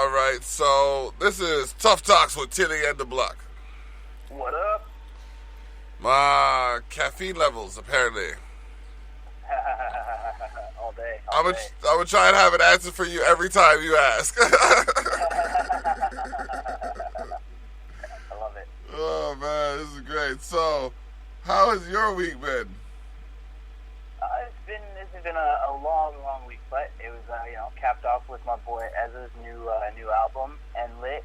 All right, so this is Tough Talks with Thili and Dablock. What up? My caffeine levels, apparently. All day. I'm gonna try and have an answer for you every time you ask. I love it. Oh, man, this is great. So, how has your week been? This has been a long week, but it was capped off with my boy Ezra's new album, And Lit.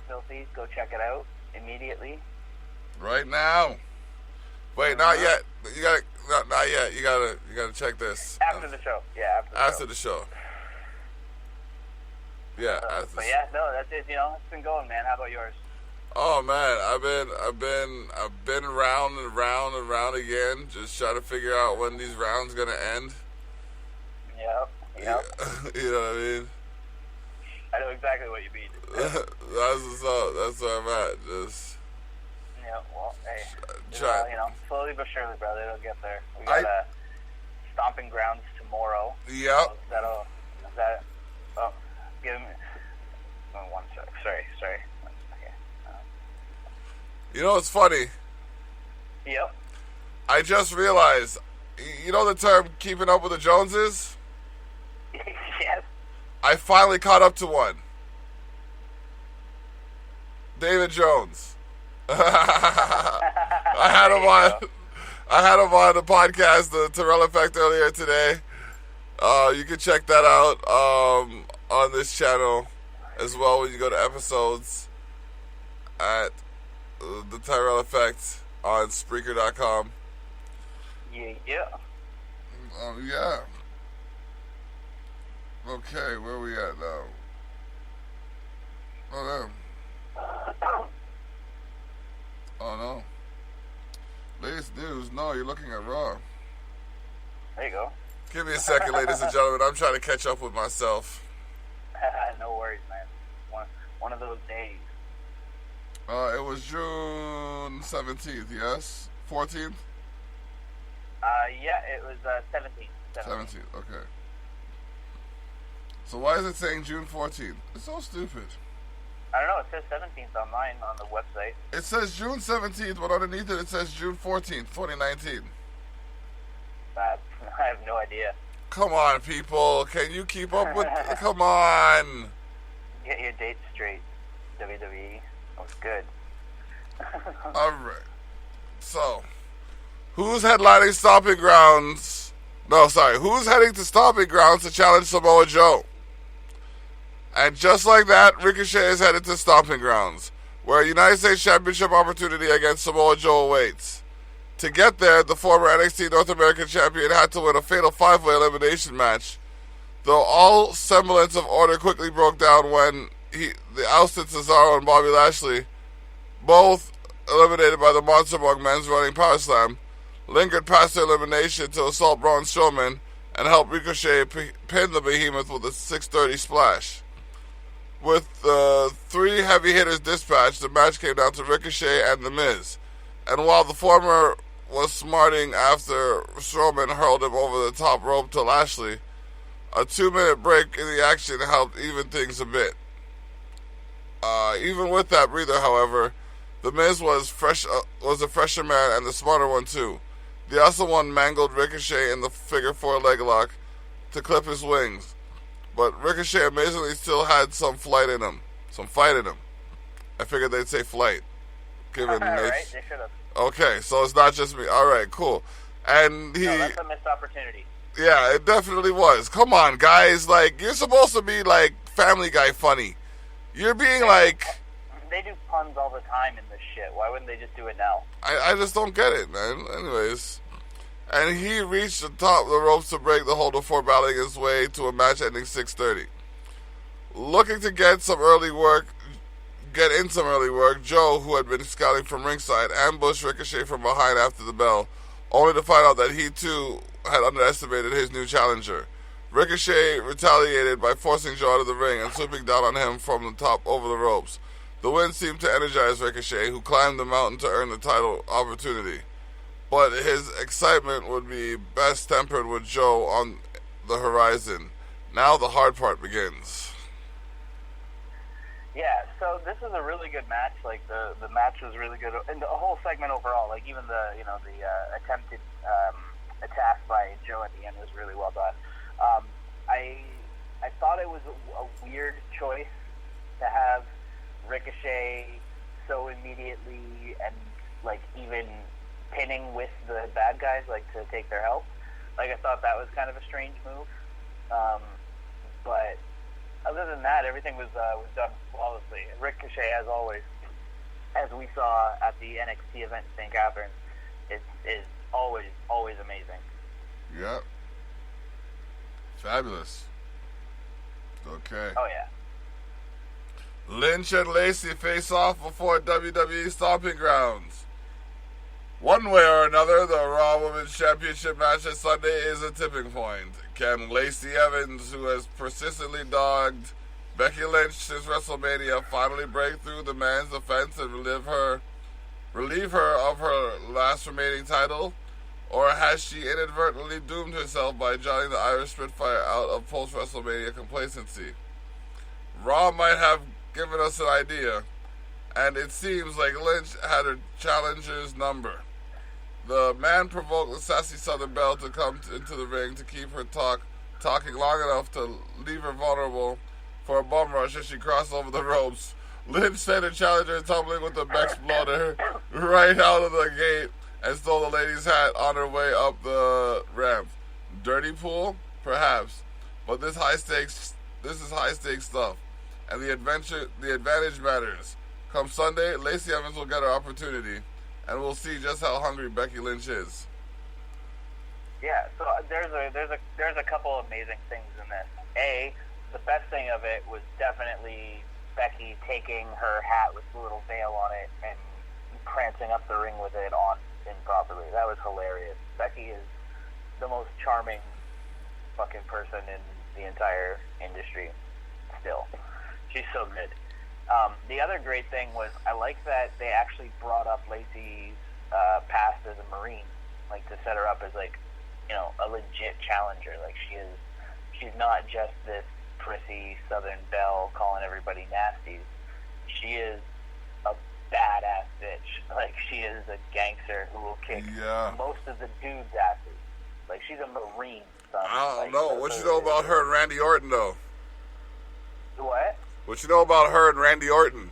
Filthy, go check it out immediately. Right now. Wait, not yet. Not yet. You gotta check this. After the show. Yeah, after the show. Yeah. But yeah, no, that's it. It's been going, man. How about yours? Oh man, I've been round and round and round again, just trying to figure out when these rounds gonna end. Yep. You know what I mean? I know exactly what you mean. That's where I'm at. Just well, hey, try. Slowly but surely, brother, it'll get there. We got stomping grounds tomorrow. Yep. Give me one sec. Sorry. You know what's funny? Yep. I just realized, you know the term keeping up with the Joneses? Yes. I finally caught up to one. David Jones. I had him on the podcast, the Terrell Effect, earlier today. You can check that out on this channel as well when you go to episodes at the Tyrell Effect on Spreaker.com. Yeah. Yeah. Okay, where we at now? Oh, no. Oh, no. Latest news. No, you're looking at Raw. There you go. Give me a second, ladies and gentlemen. I'm trying to catch up with myself. No worries, man. One of those days. It was June 17th, yes? 14th? Yeah, it was 17th. 17th, okay. So why is it saying June 14th? It's so stupid. I don't know, it says 17th on mine on the website. It says June 17th, but underneath it says June 14th, 2019. I have no idea. Come on, people. Can you keep up with... Come on. Get your dates straight, WWE. Looks good. All right. So, who's headlining Stomping Grounds? No, sorry. Who's heading to Stomping Grounds to challenge Samoa Joe? And just like that, Ricochet is headed to Stomping Grounds, where a United States Championship opportunity against Samoa Joe awaits. To get there, the former NXT North American champion had to win a fatal 5-way elimination match, though all semblance of order quickly broke down when the ousted Cesaro and Bobby Lashley, both eliminated by the Monster Bug men's running power slam, lingered past their elimination to assault Braun Strowman and help Ricochet pin the behemoth with a 630 splash. With three heavy hitters dispatched, the match came down to Ricochet and The Miz. And while the former was smarting after Strowman hurled him over the top rope to Lashley, a 2-minute break in the action helped even things a bit. Even with that breather, however, The Miz was a fresher man and the smarter one too. The awesome one mangled Ricochet in the figure 4 leg lock to clip his wings, but Ricochet amazingly still had some fight in him. I figured they'd say flight. Given right, they should have. Okay, so it's not just me. All right, cool. And No, that's a missed opportunity. Yeah, it definitely was. Come on, guys. Like, you're supposed to be, like, Family Guy funny. You're being, like... They do puns all the time in this shit. Why wouldn't they just do it now? I just don't get it, man. Anyways. And he reached the top of the ropes to break the hold before battling his way to a match ending 6:30. Looking to get in some early work, Joe, who had been scouting from ringside, ambushed Ricochet from behind after the bell, only to find out that he too had underestimated his new challenger. Ricochet retaliated by forcing Joe out of the ring and swooping down on him from the top over the ropes. The win seemed to energize Ricochet, who climbed the mountain to earn the title opportunity. But his excitement would be best tempered with Joe on the horizon. Now the hard part begins. so this is a really good match. Like the match was really good, and the whole segment overall, like even the attempted attack by Joe at the end was really well done. I thought it was a weird choice to have Ricochet so immediately and like even pinning with the bad guys, like to take their help. Like I thought that was kind of a strange move, but other than that, everything was done flawlessly. Ricochet, as always, as we saw at the NXT event in St. Catharines, is always amazing. Yep. Fabulous. Okay. Oh yeah. Lynch and Lacey face off before WWE Stomping Grounds. One way or another, the Raw Women's Championship match at Sunday is a tipping point. Can Lacey Evans, who has persistently dogged Becky Lynch since WrestleMania, finally break through the man's defense and relieve her of her last remaining title? Or has she inadvertently doomed herself by joining the Irish Spitfire out of post-WrestleMania complacency? Raw might have given us an idea, and it seems like Lynch had her challenger's number. The man provoked the sassy Southern Belle to come into the ring to keep her talking long enough to leave her vulnerable for a bum rush as she crossed over the ropes. Lynch sent her challenger tumbling with the Bex bloater right out of the gate and stole the lady's hat on her way up the ramp. Dirty pool? Perhaps. But this is high stakes stuff. And the advantage matters. Come Sunday, Lacey Evans will get her opportunity, and we'll see just how hungry Becky Lynch is. Yeah, so there's a couple amazing things in this. The best thing of it was definitely Becky taking her hat with the little veil on it and prancing up the ring with it on improperly. That was hilarious. Becky is the most charming fucking person in the entire industry still. She's so good. The other great thing was I like that they actually brought up Lacey's past as a Marine, like to set her up as like, you know, a legit challenger. Like she's not just this prissy Southern Belle calling everybody nasties. She is a badass bitch. Like she is a gangster who will kick most of the dudes' asses. Like she's a Marine. Son. I don't know. What you know about her and Randy Orton though? What? What you know about her and Randy Orton?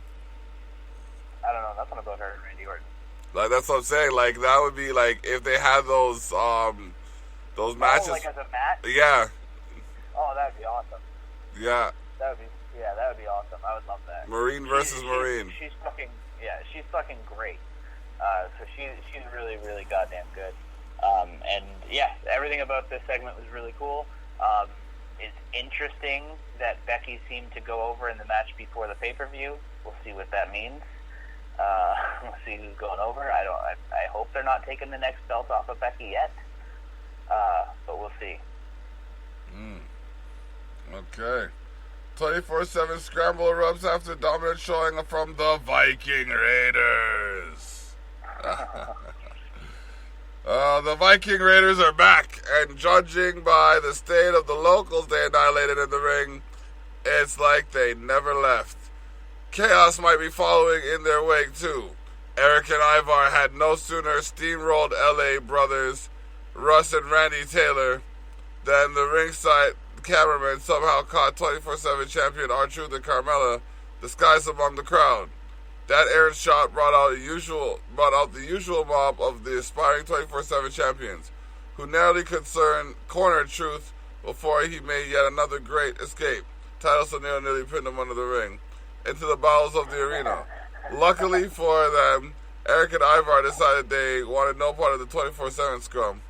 I don't know nothing about her and Randy Orton. Like that's what I'm saying. Like that would be like if they had those matches. Like as a match? Yeah. Oh, that'd be awesome. Yeah. That would be awesome. I would love that. Marine versus Marine. She's fucking great. So she's really, really goddamn good. And yeah, everything about this segment was really cool. It's interesting that Becky seemed to go over in the match before the pay-per-view. We'll see what that means. We'll see who's going over. I hope they're not taking the next belt off of Becky yet. But we'll see. Okay. 24/7 scramble erupts after dominant showing from the Viking Raiders. The Viking Raiders are back, and judging by the state of the locals they annihilated in the ring, it's like they never left. Chaos might be following in their wake, too. Eric and Ivar had no sooner steamrolled LA brothers Russ and Randy Taylor than the ringside cameraman somehow caught 24/7 champion R-Truth and Carmella disguised among the crowd. That errant shot brought out the usual mob of the aspiring 24/7 champions, who narrowly cornered Truth before he made yet another great escape. Titus O'Neil nearly pinned him under the ring into the bowels of the arena. Luckily for them, Eric and Ivar decided they wanted no part of the 24/7 scrum.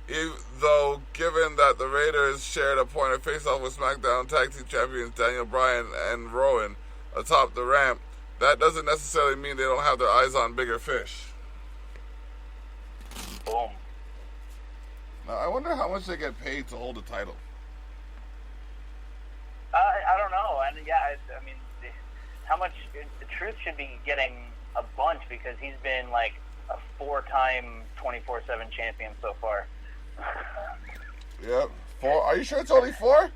Though, given that the Raiders shared a point of face-off with SmackDown Tag Team Champions Daniel Bryan and Rowan atop the ramp, that doesn't necessarily mean they don't have their eyes on bigger fish. Boom. Now, I wonder how much they get paid to hold the title. I don't know. And yeah, I mean, how much the Truth should be getting a bunch because he's been like a 4-time 24/7 champion so far. Yep. 4. Are you sure it's only 4?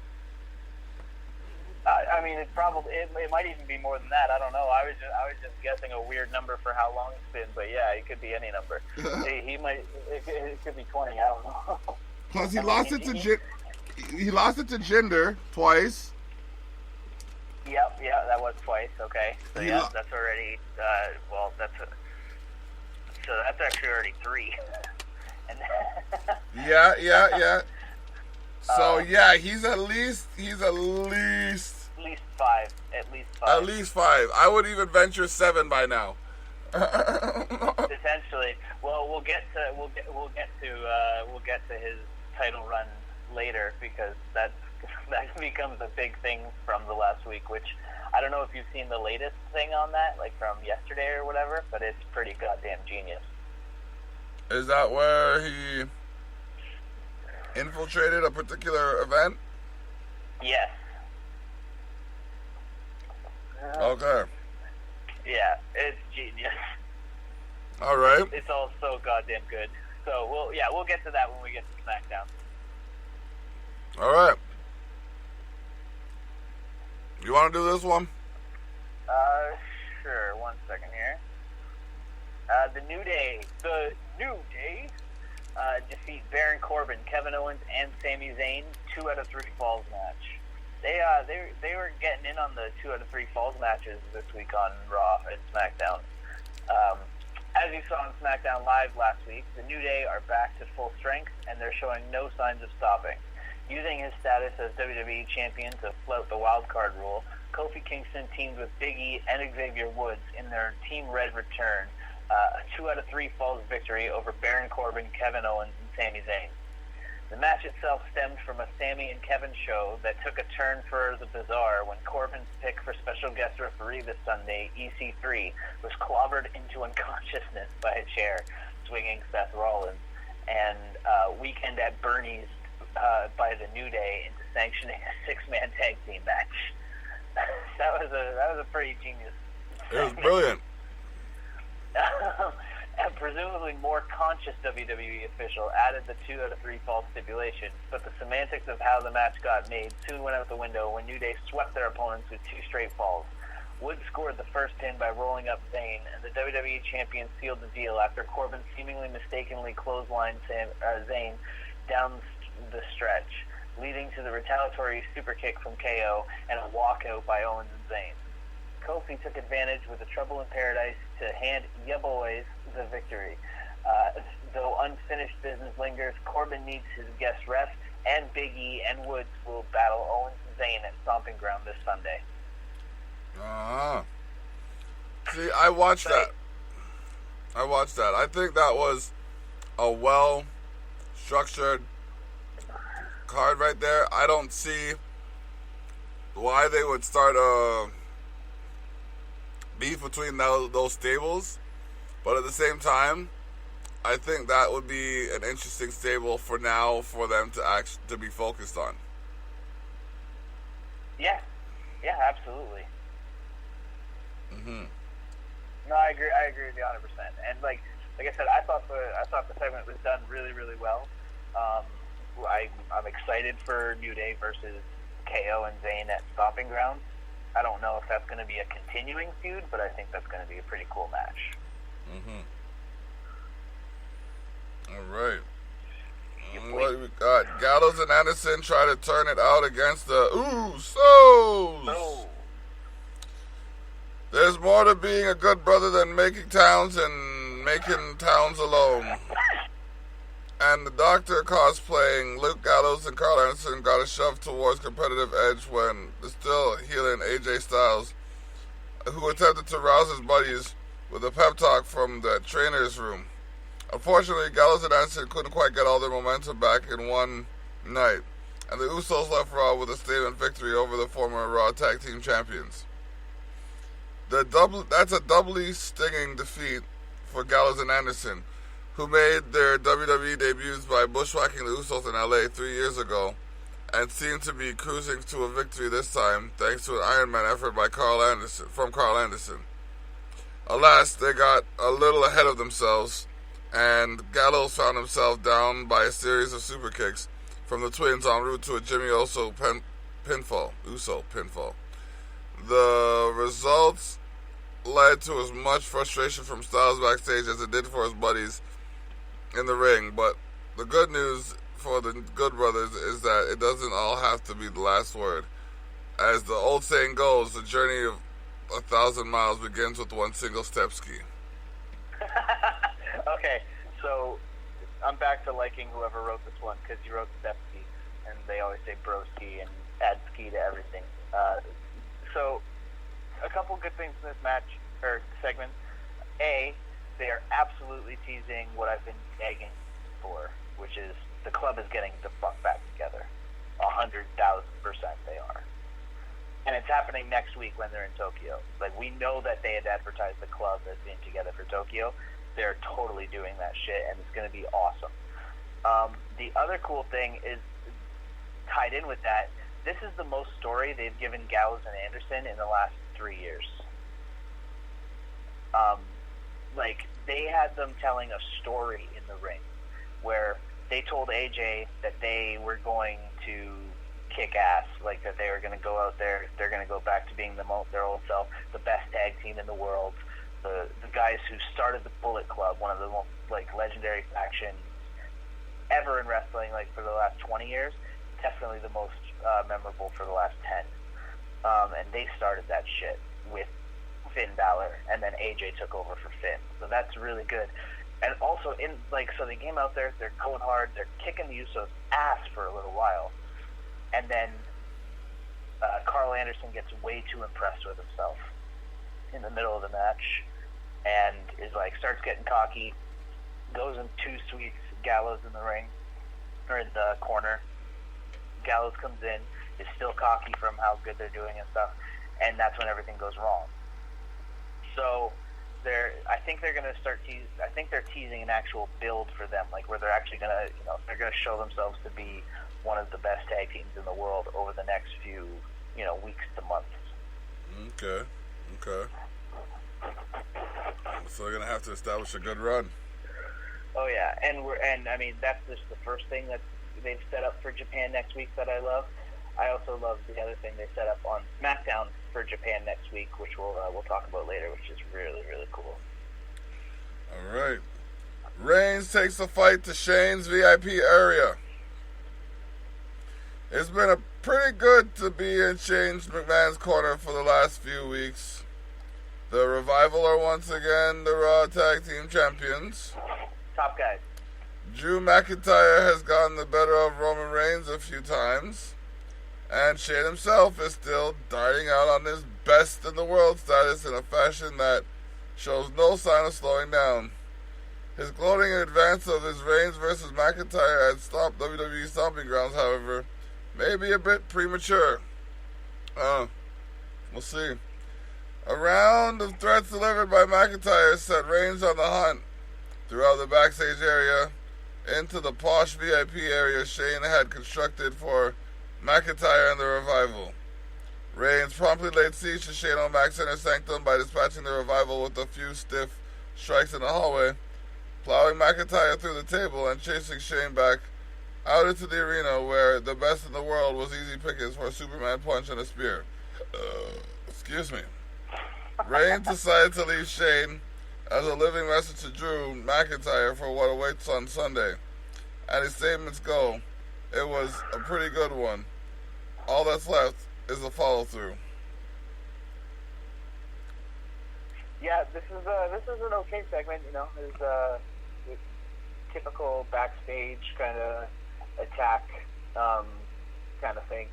I mean, it might even be more than that. I don't know. I was just guessing a weird number for how long it's been, but yeah, it could be any number. he might. It could be 20. I don't know. Plus, he lost it to Jinder twice. Yep, yeah, that was twice. Okay, so yeah, that's already. So that's actually already 3. And yeah. So yeah, he's at least 5. At least 5. I would even venture 7 by now. Potentially. Well, we'll get to his title run later, because that becomes a big thing from the last week. Which I don't know if you've seen the latest thing on that, like from yesterday or whatever, but it's pretty goddamn genius. Is that where he infiltrated a particular event? Yes. Okay. Yeah, it's genius. All right. It's all so goddamn good. So we'll get to that when we get to SmackDown. All right. You want to do this one? Sure. 1 second here. The New Day defeat Baron Corbin, Kevin Owens, and Sami Zayn 2 out of 3 falls match. They were getting in on the 2 out of 3 falls matches this week on Raw and SmackDown. As you saw on SmackDown Live last week, the New Day are back to full strength, and they're showing no signs of stopping. Using his status as WWE Champion to float the wild card rule, Kofi Kingston teamed with Big E and Xavier Woods in their Team Red return, a 2 out of 3 falls victory over Baron Corbin, Kevin Owens, and Sami Zayn. The match itself stemmed from a Sami and Kevin show that took a turn for the bizarre when Corbin's pick for special guest referee this Sunday, EC3, was clobbered into unconsciousness by a chair, swinging Seth Rollins, and Weekend at Bernie's by the New Day into sanctioning a 6-man tag team match. that was a pretty genius. It was brilliant. A presumably more conscious WWE official added the 2 out of 3 falls stipulation, but the semantics of how the match got made soon went out the window when New Day swept their opponents with 2 straight falls. Woods scored the first pin by rolling up Zayn, and the WWE Champion sealed the deal after Corbin seemingly mistakenly clotheslined Zayn down the stretch, leading to the retaliatory super kick from KO and a walkout by Owens and Zayn. Kofi took advantage with a Trouble in Paradise to hand Ya Boys the victory. Though unfinished business lingers, Corbin needs his guest rest, and Big E and Woods will battle Owens and Zayn at Stomping Ground this Sunday. See, I watched that. I think that was a well-structured card right there. I don't see why they would start a beef between those stables, but at the same time, I think that would be an interesting stable for now for them to be focused on. Yeah, absolutely. Mm-hmm. No, I agree with you 100%. And like I said, I thought the segment was done really, really well. I'm excited for New Day versus KO and Zayn at Stomping Grounds. I don't know if that's going to be a continuing feud, but I think that's going to be a pretty cool match. Mm-hmm. All right. What do we got? Gallows and Anderson try to turn it out against the Usos. No. There's more to being a good brother than making towns and making towns alone. And the Doctor cosplaying Luke Gallows and Carl Anderson got a shove towards competitive edge when the still healing AJ Styles, who attempted to rouse his buddies with a pep talk from the trainer's room. Unfortunately, Gallows and Anderson couldn't quite get all their momentum back in one night, and the Usos left Raw with a statement victory over the former Raw Tag Team Champions. That's a doubly stinging defeat for Gallows and Anderson, who made their WWE debuts by bushwhacking the Usos in LA 3 years ago, and seem to be cruising to a victory this time thanks to an Iron Man effort by Carl Anderson. Alas, they got a little ahead of themselves, and Gallows found himself down by a series of super kicks from the twins en route to a Jimmy Uso pinfall. The results led to as much frustration from Styles backstage as it did for his buddies in the ring. But the good news for the Good Brothers is that it doesn't all have to be the last word. As the old saying goes, the journey of 1,000 miles begins with one single step ski. Okay, so I'm back to liking whoever wrote this one because he wrote step ski, and they always say bro ski and add ski to everything. So a couple good things in this match or segment. A, they are absolutely teasing what I've been begging for, which is the club is getting the fuck back together. 100,000% they are. And it's happening next week when they're in Tokyo. Like, we know that they had advertised the club as being together for Tokyo. They're totally doing that shit, and it's going to be awesome. The other cool thing is, tied in with that, this is the most story they've given Gallows and Anderson in the last 3 years. Like, they had them telling a story in the ring where they told AJ that they were going to kick ass, like that they were going to go out there, they're going to go back to being their old self, the best tag team in the world, the guys who started the Bullet Club, one of the most like legendary factions ever in wrestling, like for the last 20 years, definitely the most memorable for the last 10. And they started that shit with Finn Balor, and then AJ took over for Finn. So that's really good. And also, so they came out there, they're going hard, they're kicking the Usos' ass for a little while. And then Carl Anderson gets way too impressed with himself in the middle of the match and is like, starts getting cocky, goes in two sweeps, Gallows in the ring, or in the corner. Gallows comes in, is still cocky from how good they're doing and stuff, and that's when everything goes wrong. So I think they're going to start I think they're teasing an actual build for them, like where they're actually going to, they're going to show themselves to be one of the best tag teams in the world over the next few, weeks to months. Okay. So they're going to have to establish a good run. Oh yeah, and I mean that's just the first thing that they've set up for Japan next week that I love. I also love the other thing they set up on SmackDown for Japan next week, which we'll talk about later, which is really, really cool. All right. Reigns takes the fight to Shane's VIP area. It's been a pretty good to be in Shane McMahon's corner for the last few weeks. The Revival are once again the Raw Tag Team Champions. Top guys. Drew McIntyre has gotten the better of Roman Reigns a few times. And Shane himself is still darting out on his best in the world status in a fashion that shows no sign of slowing down. His gloating in advance of his Reigns versus McIntyre at WWE Stomping Grounds, however, may be a bit premature. We'll see. A round of threats delivered by McIntyre set Reigns on the hunt throughout the backstage area into the posh VIP area Shane had constructed for McIntyre and the Revival. Reigns promptly laid siege to Shane O'Mac's inner sanctum by dispatching the Revival with a few stiff strikes in the hallway, plowing McIntyre through the table and chasing Shane back out into the arena where the best in the world was easy pickings for a Superman punch and a spear. Excuse me. Reigns decided to leave Shane as a living message to Drew McIntyre for what awaits on Sunday. And his statements go, it was a pretty good one. All that's left is a follow-through. Yeah, this is an okay segment. It's typical backstage kind of attack kind of thing.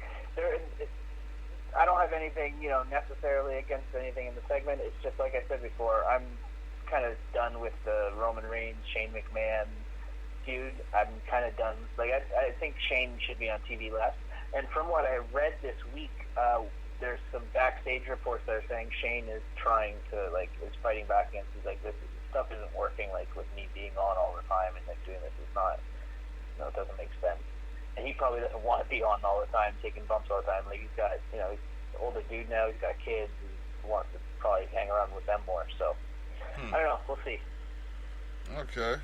I don't have anything necessarily against anything in the segment. It's just like I said before, I'm kind of done with the Roman Reigns, Shane McMahon feud. I'm kind of done. Like I think Shane should be on TV less. And from what I read this week, there's some backstage reports that are saying Shane is trying to is fighting back against. He's like, this stuff isn't working. Like with me being on all the time and doing this is not. It doesn't make sense. And he probably doesn't want to be on all the time, taking bumps all the time. Like he's got, he's an older dude now. He's got kids. He wants to probably hang around with them more. So I don't know. We'll see. Okay.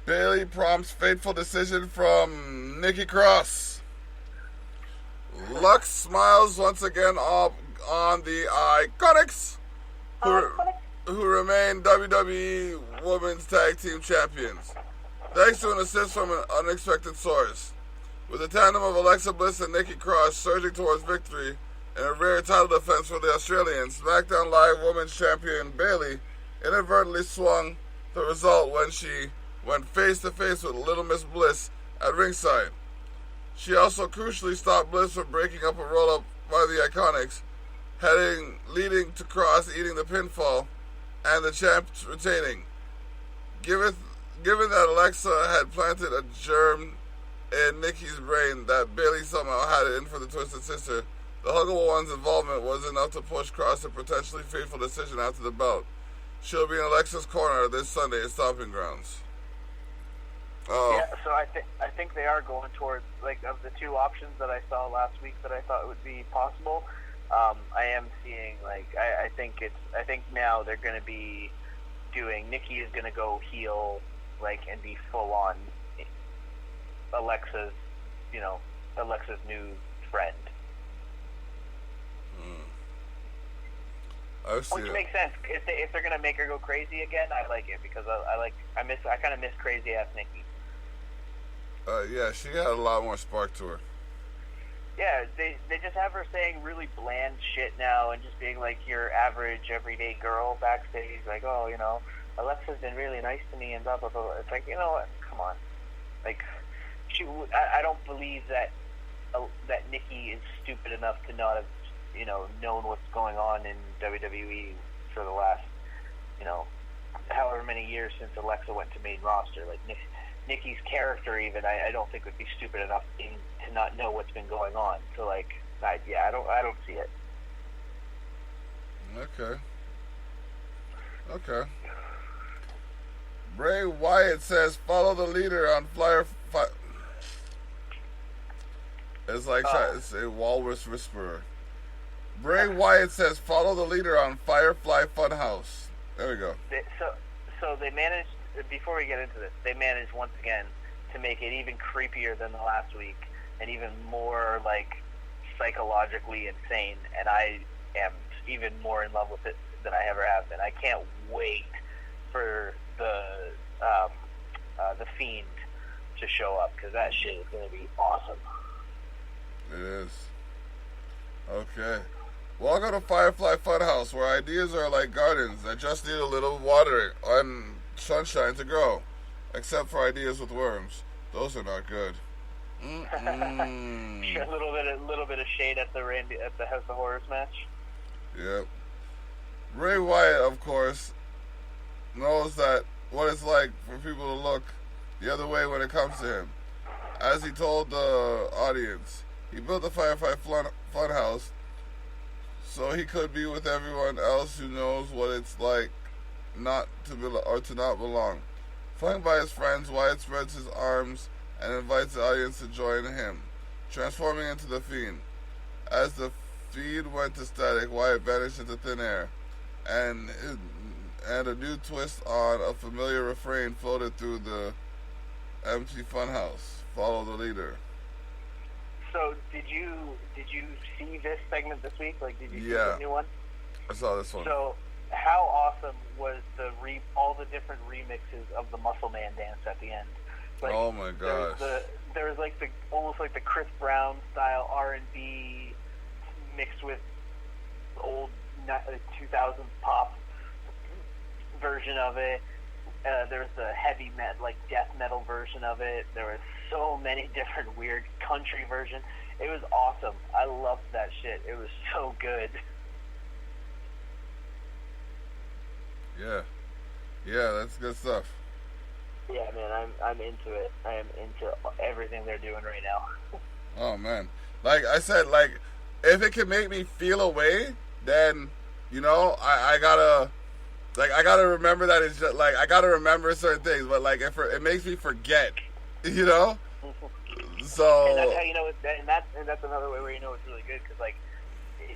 Bayley prompts fateful decision from Nikki Cross. Lux smiles once again up on the Iconics, who remain WWE Women's Tag Team Champions, thanks to an assist from an unexpected source. With a tandem of Alexa Bliss and Nikki Cross surging towards victory in a rare title defense for the Australians, SmackDown Live Women's Champion Bayley inadvertently swung the result when she went face-to-face with Little Miss Bliss at ringside. She also crucially stopped Bliss from breaking up a roll-up by the Iconics, leading to Cross eating the pinfall and the champ retaining. Given that Alexa had planted a germ in Nikki's brain that Bayley somehow had it in for the Twisted Sister, the Huggable One's involvement was enough to push Cross a potentially fateful decision after the bout. She'll be in Alexa's corner this Sunday at Stomping Grounds. Yeah, so I think they are going towards, like, of the two options that I saw last week that I thought would be possible. I am seeing, like, I think now they're going to be doing, Nikki is going to go heel, like, and be full on Alexa's new friend. Which makes sense. If they're gonna make her go crazy again, I like it because I kind of miss crazy ass Nikki. Yeah, she had a lot more spark to her. Yeah, they just have her saying really bland shit now and just being like your average everyday girl backstage, like, oh, Alexa's been really nice to me and blah blah blah. It's like, you know what? Come on, like, I don't believe that Nikki is stupid enough to not have known what's going on in WWE for the last, however many years since Alexa went to main roster. Like, Nikki's character even, I don't think would be stupid enough to not know what's been going on. So, like, I don't see it. Okay. Bray Wyatt says, follow the leader on Flyer... It's like trying to say Walrus Whisperer. Bray Wyatt says, follow the leader on Firefly Funhouse. There we go. So they managed, before we get into this, they managed once again to make it even creepier than the last week and even more, like, psychologically insane. And I am even more in love with it than I ever have been. I can't wait for the Fiend to show up because that shit is going to be awesome. It is. Okay. Welcome to Firefly Funhouse, where ideas are like gardens that just need a little watering and sunshine to grow. Except for ideas with worms. Those are not good. A little bit of shade at the House of Horrors match. Yep. Bray Wyatt, of course, knows that what it's like for people to look the other way when it comes to him. As he told the audience, he built the Firefly Funhouse so he could be with everyone else who knows what it's like not to not belong. Flanked by his friends, Wyatt spreads his arms and invites the audience to join him, transforming into the Fiend. As the feed went to static, Wyatt vanished into thin air, and a new twist on a familiar refrain floated through the empty funhouse. Follow the leader. So did you see this segment this week? Like, did you see the new one? I saw this one. So how awesome was all the different remixes of the Muscle Man dance at the end? Like, oh my gosh! There was like almost like the Chris Brown style R&B mixed with old 2000s pop version of it. There's the heavy metal, like death metal version of it. There was so many different weird country versions. It was awesome. I loved that shit. It was so good. Yeah, that's good stuff. Yeah, man, I'm into it. I am into everything they're doing right now. Oh man, like I said, like if it can make me feel a way, then I gotta remember that it's just like I gotta remember certain things, but like if it makes me forget, So and that's how you know, and that's another way where you know it's really good because like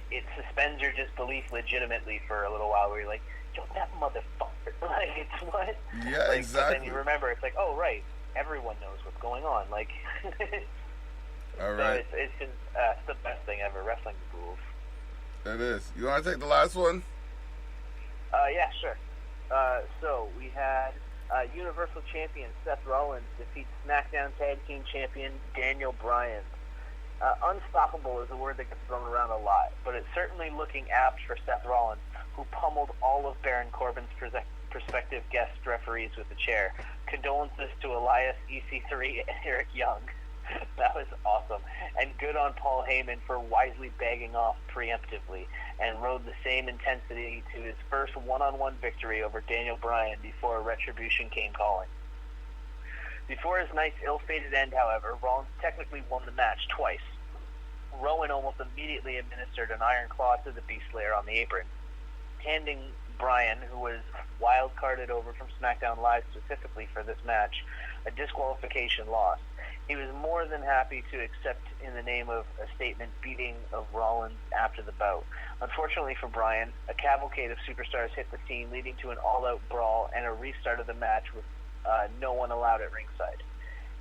it suspends your disbelief legitimately for a little while, where you're like, yo, that motherfucker, like it's what? Yeah, like, exactly. But then you remember, it's like, oh right, everyone knows what's going on, like. All So right. it's just the best thing ever, wrestling rules. It is. You want to take the last one? Yeah, sure. So we had Universal Champion Seth Rollins defeat SmackDown Tag Team Champion Daniel Bryan. Unstoppable is a word that gets thrown around a lot, but it's certainly looking apt for Seth Rollins, who pummeled all of Baron Corbin's prospective guest referees with the chair. Condolences to Elias, EC3, and Eric Young. That was awesome. And good on Paul Heyman for wisely begging off preemptively and rode the same intensity to his first one-on-one victory over Daniel Bryan before Retribution came calling. Before his night's ill-fated end, however, Rollins technically won the match twice. Rowan almost immediately administered an iron claw to the Beast Slayer on the apron, handing Bryan, who was wild-carded over from SmackDown Live specifically for this match, a disqualification loss. He was more than happy to accept in the name of a statement beating of Rollins after the bout. Unfortunately for Bryan, a cavalcade of superstars hit the scene, leading to an all-out brawl and a restart of the match with no one allowed at ringside.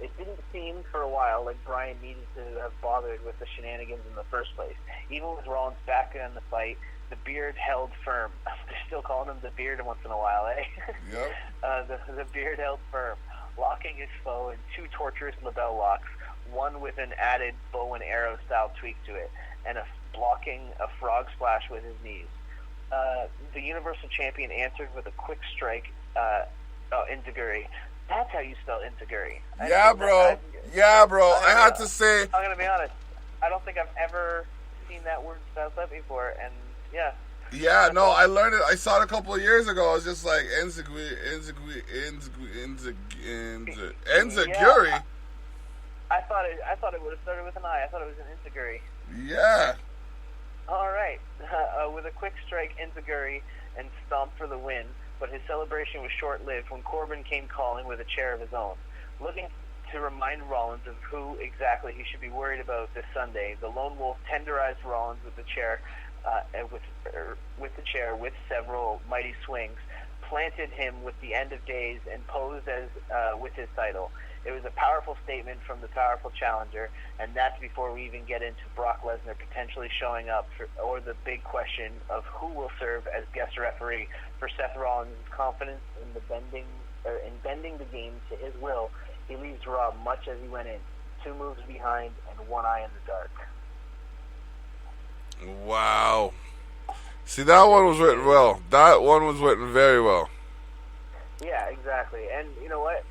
It didn't seem for a while like Bryan needed to have bothered with the shenanigans in the first place. Even with Rollins back in the fight, the Beard held firm. They're still calling him the Beard once in a while, eh? Yep. The Beard held firm, locking his foe in two torturous label locks, one with an added bow and arrow style tweak to it, and blocking a frog splash with his knees. The Universal Champion answered with a quick strike, Inzaguri. That's how you spell Inzaguri. Yeah, bro. I had to say. I'm going to be honest. I don't think I've ever seen that word spelled out before, and yeah. Yeah, no, I learned it. I saw it a couple of years ago. I was just like, Inzaguri. Yeah. I thought it would have started with an I. I thought it was an Inzaguri. Yeah. All right. With a quick strike, Inzaguri, and stomp for the win. But his celebration was short-lived when Corbin came calling with a chair of his own. Looking to remind Rollins of who exactly he should be worried about this Sunday, the Lone Wolf tenderized Rollins with the chair, with several mighty swings, planted him with the end of days, and posed as with his title. It was a powerful statement from the powerful challenger, and that's before we even get into Brock Lesnar potentially showing up, or the big question of who will serve as guest referee for Seth Rollins' confidence in bending the game to his will. He leaves Raw much as he went in, 2 moves behind and 1 eye in the dark. Wow. See, that one was written well. That one was written very well. Yeah, exactly. And you know what?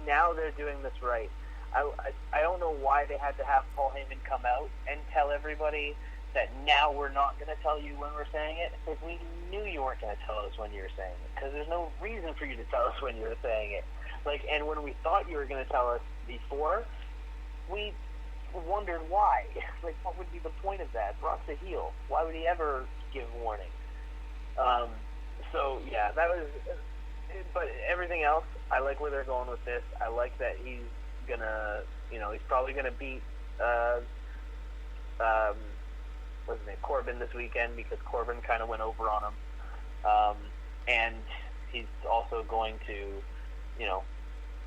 Now they're doing this right. I don't know why they had to have Paul Heyman come out and tell everybody that now we're not going to tell you when we're saying it, because we knew you weren't going to tell us when you were saying it, because there's no reason for you to tell us when you were saying it. And when we thought you were going to tell us before, we wondered why. What would be the point of that? Brock's a heel. Why would he ever give warning? So yeah, that was. But everything else, I like where they're going with this. I like that he's gonna, he's probably gonna beat what's his name, Corbin this weekend, because Corbin kind of went over on him, and he's also going to,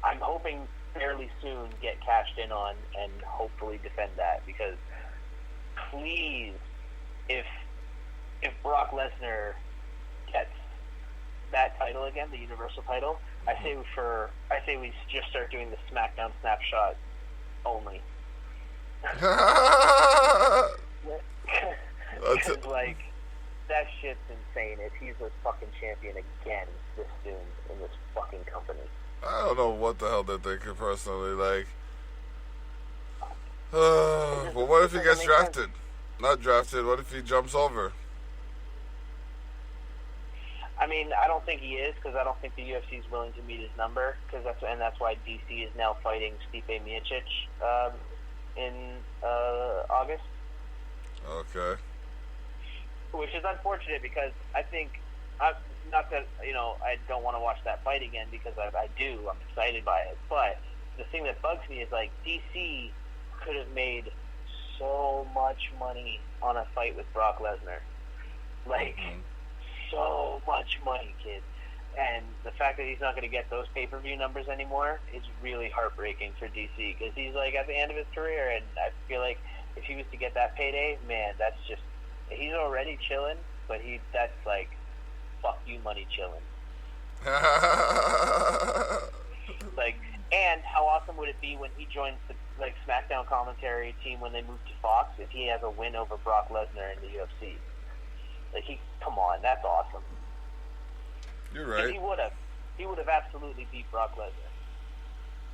I'm hoping fairly soon get cashed in on and hopefully defend that, because please, if Brock Lesnar gets that title again, the Universal title, I say we just start doing the SmackDown snapshot only. Because that shit's insane if he's a fucking champion again this soon in this fucking company. I don't know what the hell they're thinking personally. But what if he gets drafted? Not drafted. What if he jumps over? I mean, I don't think he is, because I don't think the UFC is willing to meet his number, that's why DC is now fighting Stipe Miocic in August. Okay. Which is unfortunate, because I think, not that I don't want to watch that fight again, because I do. I'm excited by it, but the thing that bugs me is DC could have made so much money on a fight with Brock Lesnar, so much money, kid. And the fact that he's not going to get those pay-per-view numbers anymore is really heartbreaking for DC, because he's like at the end of his career, and I feel like if he was to get that payday, man, that's just, he's already chilling, but that's like fuck you money chilling. Like, and how awesome would it be when he joins the like SmackDown commentary team when they move to Fox, if he has a win over Brock Lesnar in the UFC? Like, come on, that's awesome. You're right. He would have absolutely beat Brock Lesnar.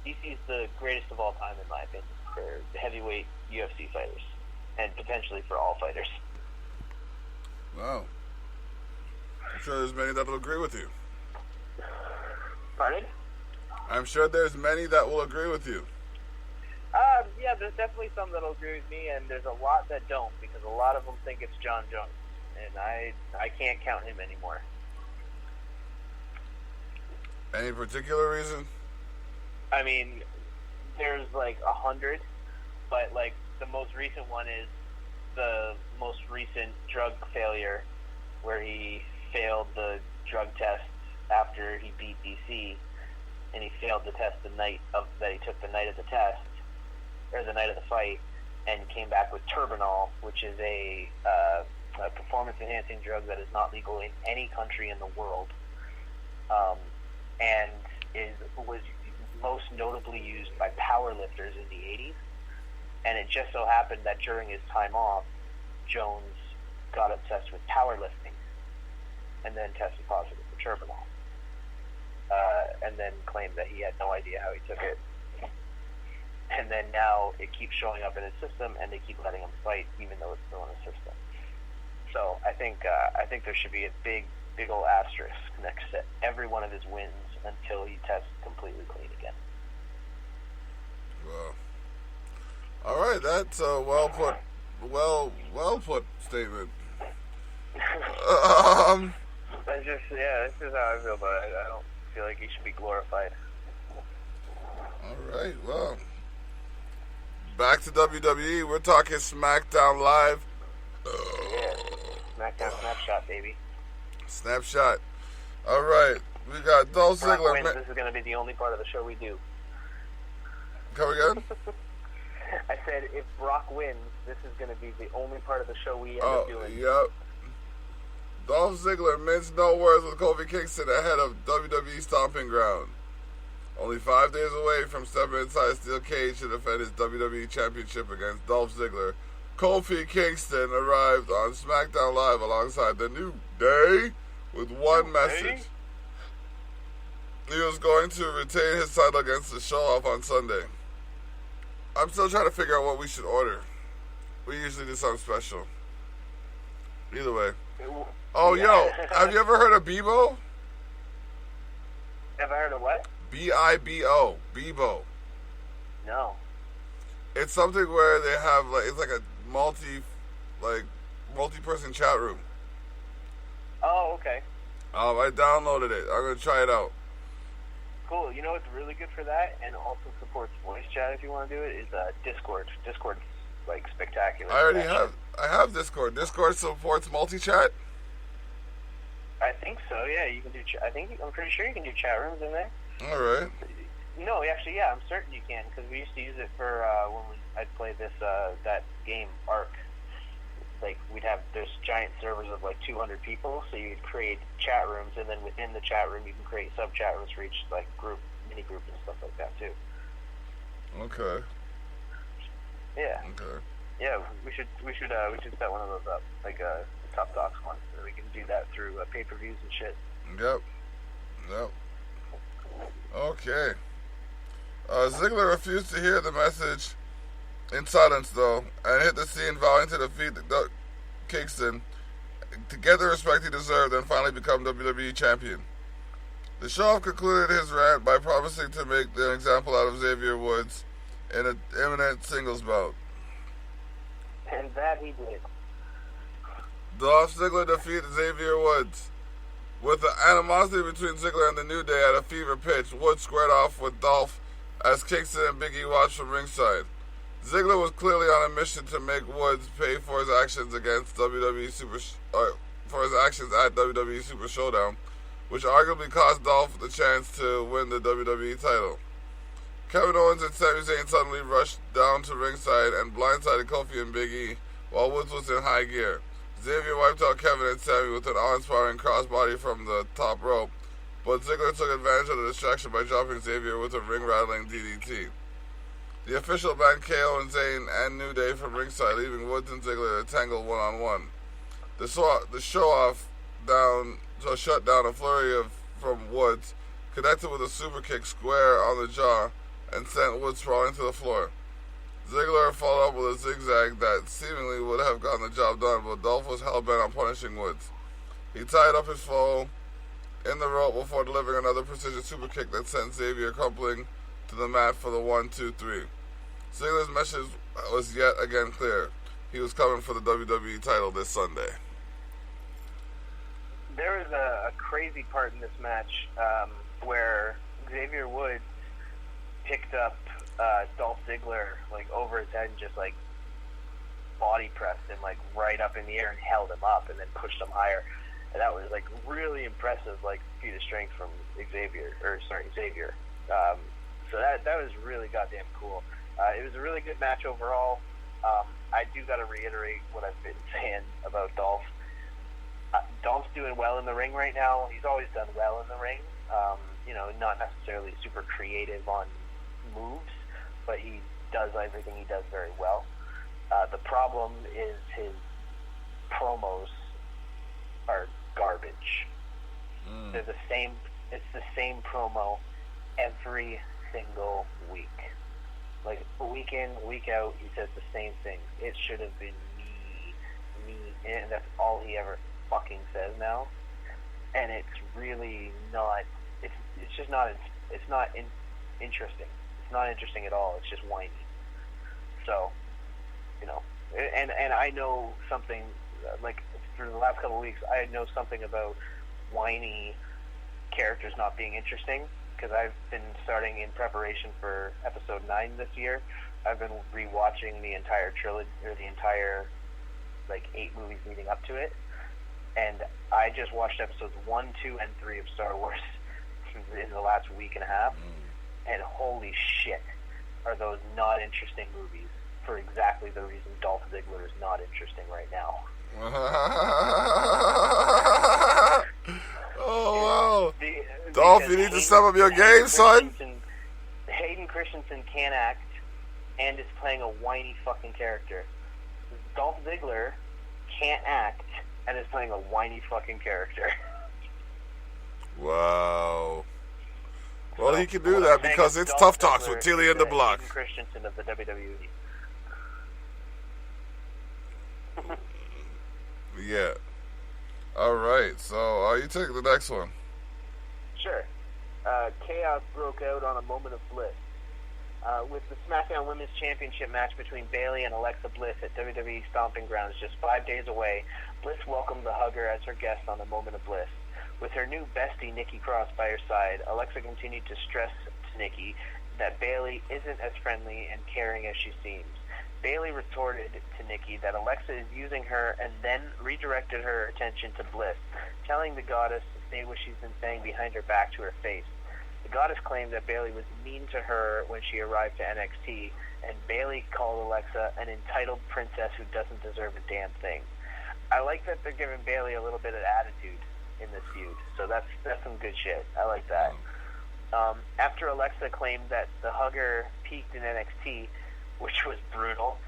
DC's the greatest of all time, in my opinion, for heavyweight UFC fighters, and potentially for all fighters. Wow. I'm sure there's many that will agree with you. Pardon? I'm sure there's many that will agree with you. Yeah, there's definitely some that'll agree with me, and there's a lot that don't, because a lot of them think it's John Jones, and I can't count him anymore. Any particular reason? I mean, there's like 100, but like the most recent one is the most recent drug failure, where he failed the drug test after he beat DC, and he failed the test that he took the night of the test, or the night of the fight, and came back with Turbinol, which is a performance-enhancing drug that is not legal in any country in the world, and was most notably used by powerlifters in the 80s. And it just so happened that during his time off, Jones got obsessed with powerlifting, and then tested positive for Turbinol, and then claimed that he had no idea how he took it. And then now it keeps showing up in his system, and they keep letting him fight, even though it's still in his system. So I think there should be a big old asterisk next to every one of his wins until he tests completely clean again. Well, all right, that's a well put statement. That's just, this is how I feel about it. I don't feel like he should be glorified. All right, well, back to WWE. We're talking SmackDown Live. SmackDown Snapshot, baby. Snapshot. All right, we got Dolph Ziggler. This is going to be the only part of the show we do. Come again? I said, if Brock wins, this is going to be the only part of the show we end up doing. Yep. Dolph Ziggler minced no words with Kofi Kingston ahead of WWE Stomping Ground. Only 5 days away from stepping inside a steel cage to defend his WWE Championship against Dolph Ziggler, Kofi Kingston arrived on SmackDown Live alongside The New Day with one message. He was going to retain his title against the Show-Off on Sunday. I'm still trying to figure out what we should order. We usually do something special. Either way. Oh, yo, have you ever heard of Bebo? Have I heard of what? B-I-B-O. Bebo. No. It's something where they have, like, it's like a multi-person chat room. Oh, okay. I downloaded it. I'm going to try it out. Cool. You know what's really good for that, and also supports voice chat if you want to do it, is Discord. Discord's, like, spectacular. I have Discord. Discord supports multi-chat? I think so, yeah. You can do I'm pretty sure you can do chat rooms in there. All right. No, actually, yeah, I'm certain you can, because we used to use it for when I'd play that game, Arc. Like, there's giant servers of like 200 people, so you'd create chat rooms, and then within the chat room you can create sub-chat rooms for each, like, group, mini-group and stuff like that, too. Okay. Yeah. Okay. Yeah, we should set one of those up, like a Top Docs one, so we can do that through pay-per-views and shit. Yep. Okay. Ziggler refused to hear the message in silence, though, and hit the scene vowing to defeat Kingston to get the respect he deserved and finally become WWE Champion. The Show-Off concluded his rant by promising to make an example out of Xavier Woods in an imminent singles bout. And that he did. Dolph Ziggler defeated Xavier Woods. With the animosity between Ziggler and the New Day at a fever pitch, Woods squared off with Dolph as Kingston and Big E watched from ringside. Ziggler was clearly on a mission to make Woods pay for his actions against for his actions at WWE Super Showdown, which arguably cost Dolph the chance to win the WWE title. Kevin Owens and Sami Zayn suddenly rushed down to ringside and blindsided Kofi and Big E while Woods was in high gear. Xavier wiped out Kevin and Sami with an awe-inspiring crossbody from the top rope, but Ziggler took advantage of the distraction by dropping Xavier with a ring-rattling DDT. The official banned KO and Zayn and New Day from ringside, leaving Woods and Ziggler to tangle one-on-one. The show-off shut down a flurry from Woods, connected with a super kick square on the jaw, and sent Woods sprawling to the floor. Ziggler followed up with a zigzag that seemingly would have gotten the job done, but Dolph was hell-bent on punishing Woods. He tied up his foe in the rope before delivering another precision super kick that sent Xavier crumpling to the mat for the 1-2-3. Ziggler's message was yet again clear. He was coming for the WWE title this Sunday. There was a crazy part in this match where Xavier Woods picked up Dolph Ziggler like over his head and just like body pressed him like right up in the air and held him up and then pushed him higher. And that was like really impressive, like feat of strength from Xavier. So that was really goddamn cool. It was a really good match overall. I do got to reiterate what I've been saying about Dolph. Dolph's doing well in the ring right now. He's always done well in the ring. Not necessarily super creative on moves, but he does everything he does very well. The problem is his promos are garbage. They're the same. It's the same promo every single week. Like week in, week out, he says the same thing. It should have been me, and that's all he ever fucking says now. And it's really not. It's just not. It's not interesting. It's not interesting at all. It's just whiny. So, and I know something. Like through the last couple of weeks, I know something about whiny characters not being interesting. Because I've been starting in preparation for episode 9 this year. I've been rewatching the entire trilogy, or the entire 8 movies leading up to it. And I just watched episodes 1, 2, and 3 of Star Wars in the last week and a half. And holy shit, are those not interesting movies for exactly the reason Dolph Ziggler is not interesting right now. Oh, wow. Dolph, you need to step up your game, son. Hayden Christensen can't act and is playing a whiny fucking character. Dolph Ziggler can't act and is playing a whiny fucking character. Wow. Well, he can do that because it's Tough Talks with Thili and Dablock. Hayden Christensen of the WWE. Yeah. All right. So, you take the next one. Sure. Chaos broke out on a moment of bliss. With the SmackDown Women's Championship match between Bayley and Alexa Bliss at WWE Stomping Grounds just 5 days away, Bliss welcomed the Hugger as her guest on a moment of bliss. With her new bestie, Nikki Cross, by her side, Alexa continued to stress to Nikki that Bayley isn't as friendly and caring as she seems. Bayley retorted to Nikki that Alexa is using her and then redirected her attention to Bliss, telling the goddess to say what she's been saying behind her back to her face. The goddess claimed that Bayley was mean to her when she arrived to NXT, and Bayley called Alexa an entitled princess who doesn't deserve a damn thing. I like that they're giving Bayley a little bit of attitude in this feud, so that's some good shit. I like that. After Alexa claimed that the Hugger peaked in NXT, which was brutal,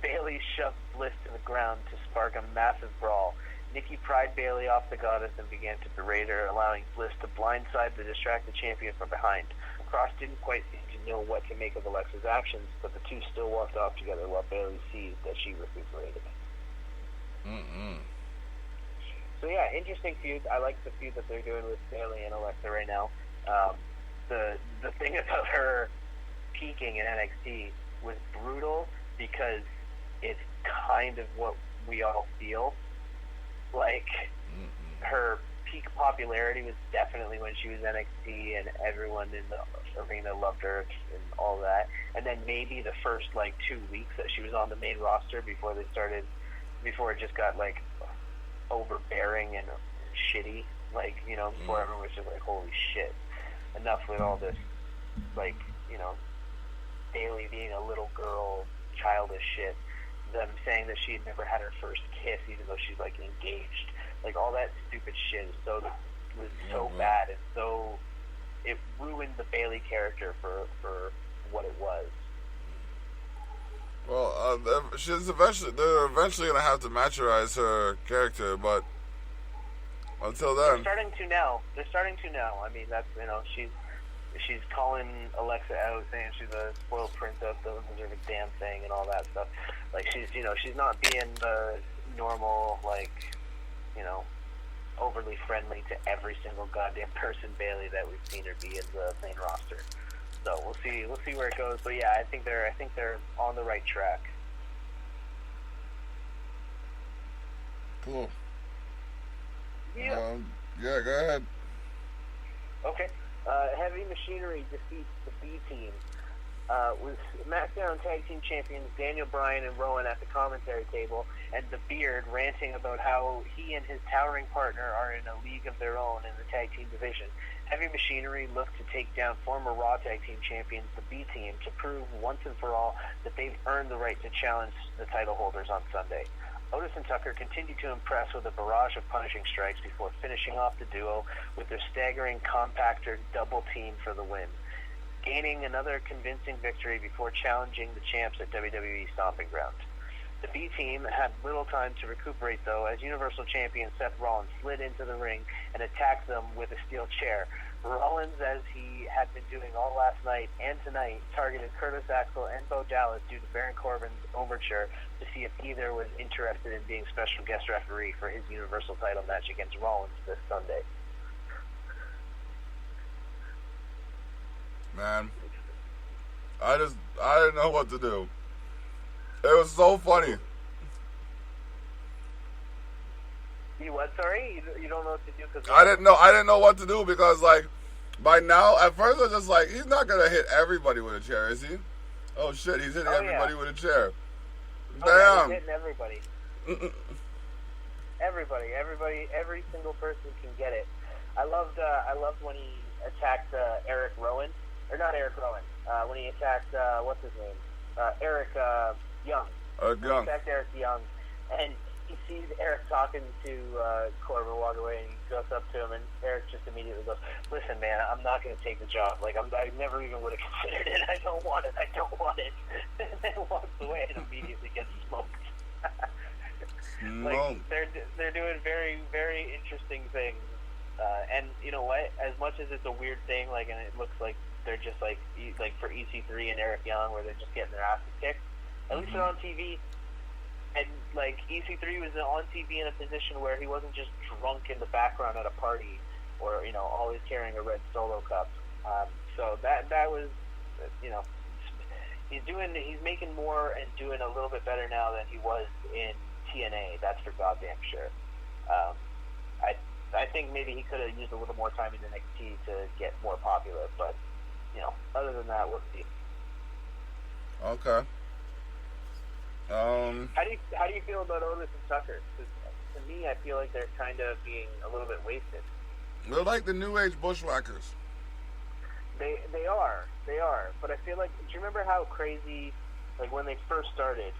Bayley shoved Bliss to the ground to spark a massive brawl. Nikki pried Bayley off the goddess and began to berate her, allowing Bliss to blindside the distracted champion from behind. Cross didn't quite seem to know what to make of Alexa's actions, but the two still walked off together while Bayley seized that she recuperated. So yeah, interesting feud. I like the feud that they're doing with Bayley and Alexa right now. The thing about her peaking in NXT was brutal because it's kind of what we all feel. Like, her peak popularity was definitely when she was NXT and everyone in the arena loved her and all that. And then maybe the first, 2 weeks that she was on the main roster before it just got, overbearing and shitty. Like, you know, before everyone was just like, holy shit, enough with all this, like, you know, Bailey being a little girl, childish shit. Them saying that she had never had her first kiss, even though she's like engaged. Like, all that stupid shit was so bad, and so it ruined the Bailey character for what it was. Well, they're eventually gonna have to maturize her character, but until then, They're starting to now. I mean, that's, you know, she's calling Alexa out, saying she's a spoiled princess, doesn't deserve a damn thing, and all that stuff. Like, she's not being the normal, like, you know, overly friendly to every single goddamn person Bailey that we've seen her be in the main roster. So we'll see where it goes. But yeah, I think they're on the right track. cool. Yeah. Yeah, go ahead. Okay. Heavy Machinery defeats the B Team. With SmackDown Tag Team Champions Daniel Bryan and Rowan at the commentary table, and the Beard ranting about how he and his towering partner are in a league of their own in the tag team division. Heavy Machinery looked to take down former Raw Tag Team Champions, the B Team, to prove once and for all that they've earned the right to challenge the title holders on Sunday. Otis and Tucker continued to impress with a barrage of punishing strikes before finishing off the duo with their staggering compactor double team for the win, gaining another convincing victory before challenging the champs at WWE Stomping Ground. The B Team had little time to recuperate, though, as Universal Champion Seth Rollins slid into the ring and attacked them with a steel chair. Rollins, as he had been doing all last night and tonight, targeted Curtis Axel and Bo Dallas due to Baron Corbin's overture to see if either was interested in being special guest referee for his Universal title match against Rollins this Sunday. Man, I didn't know what to do. It was so funny. You what? Sorry, you don't know what to do because I didn't know what to do because, like, by now, at first I was just like, he's not gonna hit everybody with a chair, is he? Oh shit, he's hitting everybody with a chair. Oh, yeah, Damn. he's hitting everybody. Every single person can get it. I loved when he attacked Eric Rowan, or not Eric Rowan. When he attacked what's his name? Eric Young. Young. He attacked Eric Young, and he sees Eric talking to Corbin walk away, and he goes up to him, and Eric just immediately goes, "Listen, man, I'm not going to take the job. Like, I never even would have considered it. I don't want it. And then walks away and immediately gets smoked. Like, they're doing very, very interesting things. And you know what? As much as it's a weird thing, like, and it looks like they're just like for EC3 and Eric Young, where they're just getting their asses kicked. At least they're on TV. And, like, EC3 was on TV in a position where he wasn't just drunk in the background at a party or, you know, always carrying a red Solo cup. So that was, you know, he's making more and doing a little bit better now than he was in TNA. That's for goddamn sure. I think maybe he could have used a little more time in NXT to get more popular, but, you know, other than that, we'll see. Okay. How do you feel about Otis and Tucker? 'Cause to me, I feel like they're kind of being a little bit wasted. They're like the New Age bushwhackers. They are. But I feel like, do you remember how crazy, like when they first started,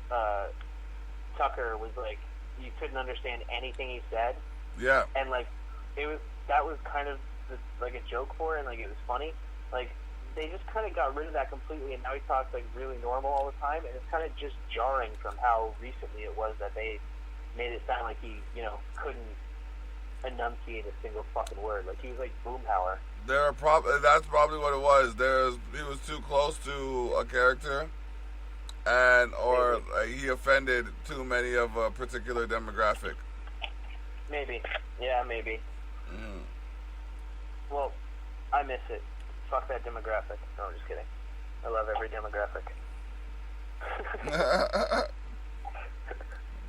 Tucker was like, you couldn't understand anything he said. Yeah. And like, that was kind of like a joke for it, and like it was funny. Like, they just kind of got rid of that completely, and now he talks like really normal all the time, and it's kind of just jarring from how recently it was that they made it sound like he, you know, couldn't enunciate a single fucking word. Like, he was like Boomhauer. That's probably what it was. He was too close to a character, or he offended too many of a particular demographic. Maybe. Yeah, maybe. Well, I miss it. Fuck that demographic. No, I'm just kidding. I love every demographic.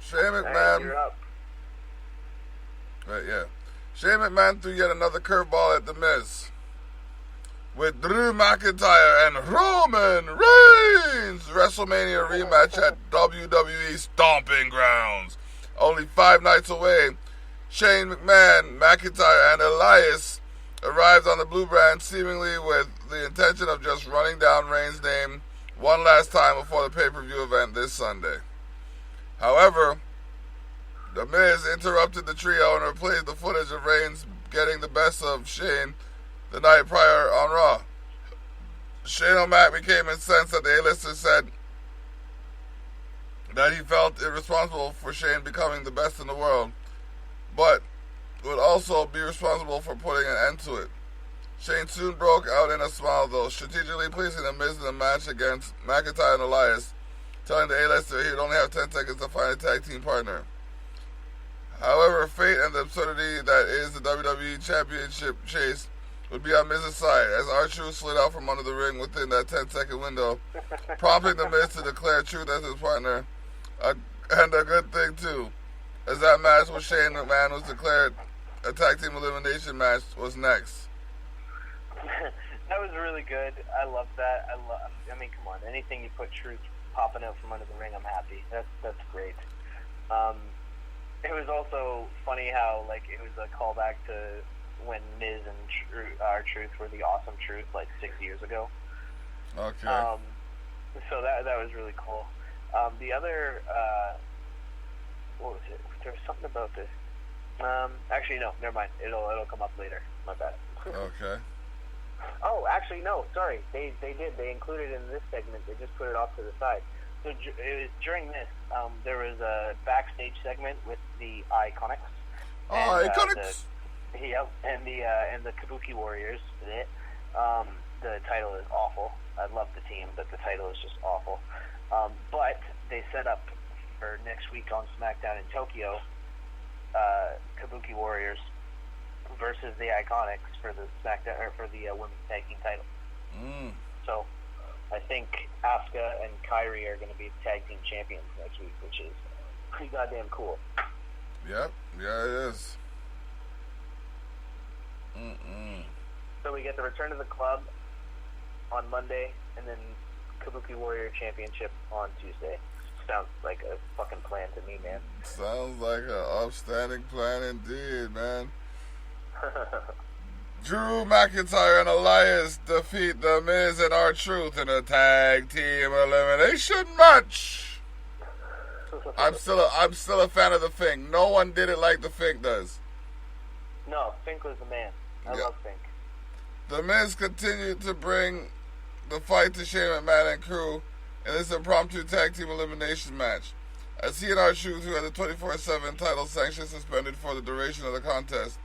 Shane McMahon. You're up. Right, yeah. Shane McMahon threw yet another curveball at The Miz, with Drew McIntyre and Roman Reigns WrestleMania rematch at WWE Stomping Grounds. Only 5 nights away, Shane McMahon, McIntyre, and Elias arrived on the Blue Brand seemingly with the intention of just running down Reigns' name one last time before the pay-per-view event this Sunday. However, The Miz interrupted the trio and replayed the footage of Reigns getting the best of Shane the night prior on Raw. Shane O'Mac became incensed that the A-lister said that he felt irresponsible for Shane becoming the best in the world, but would also be responsible for putting an end to it. Shane soon broke out in a smile, though, strategically placing The Miz in the match against McIntyre and Elias, telling the A-lister he would only have 10 seconds to find a tag team partner. However, fate and the absurdity that is the WWE Championship chase would be on Miz's side, as R-Truth slid out from under the ring within that 10-second window, prompting The Miz to declare Truth as his partner, and a good thing, too, as that match with Shane McMahon was declared a tag team elimination match was next. That was really good. I love that. I mean, come on. Anything you put Truth popping out from under the ring, I'm happy. That's great. It was also funny how, like, it was a callback to when Miz and R-Truth were the Awesome Truth, like, 6 years ago. Okay. So that was really cool. The other, what was it? There was something about this. Actually, no, never mind. It'll come up later. My bad. Okay. Oh, actually, no. Sorry, they did. They included it in this segment. They just put it off to the side. So it was during this. There was a backstage segment with the Iconics. Iconics. And the Kabuki Warriors. The title is awful. I love the team, but the title is just awful. But they set up for next week on SmackDown in Tokyo, Kabuki Warriors versus the Iconics for the SmackDown or for the women's tag team title. So I think Asuka and Kairi are going to be tag team champions next week, which is pretty goddamn cool. Yep, yeah, it is. So we get the return of the club on Monday, and then Kabuki Warrior Championship on Tuesday. Sounds like a fucking plan to me, man. Sounds like an upstanding plan indeed, man. Drew McIntyre and Elias defeat The Miz and R-Truth in a tag team elimination match. I'm still a fan of the Fink. No one did it like the Fink does. No, Fink was the man. I love Fink. The Miz continued to bring the fight to Shane McMahon and crew in this impromptu tag team elimination match, as he and R-Truth, who had the 24/7 title sanction suspended for the duration of the contest,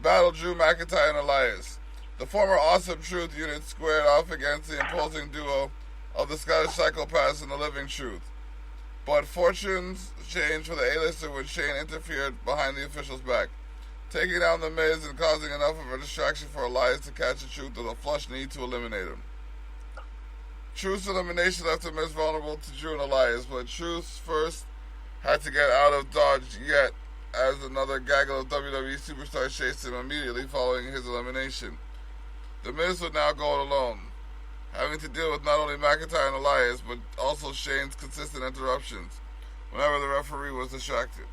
battled Drew McIntyre and Elias. The former Awesome Truth unit squared off against the imposing duo of the Scottish Psychopaths and the Living Truth. But fortunes changed for the A-lister when Shane interfered behind the official's back, taking down The Miz and causing enough of a distraction for Elias to catch the Truth with a flush knee to eliminate him. Truth's elimination left The Miz vulnerable to Drew and Elias, but Truth first had to get out of Dodge yet, as another gaggle of WWE superstars chased him immediately following his elimination. The Miz would now go it alone, having to deal with not only McIntyre and Elias, but also Shane's consistent interruptions whenever the referee was distracted.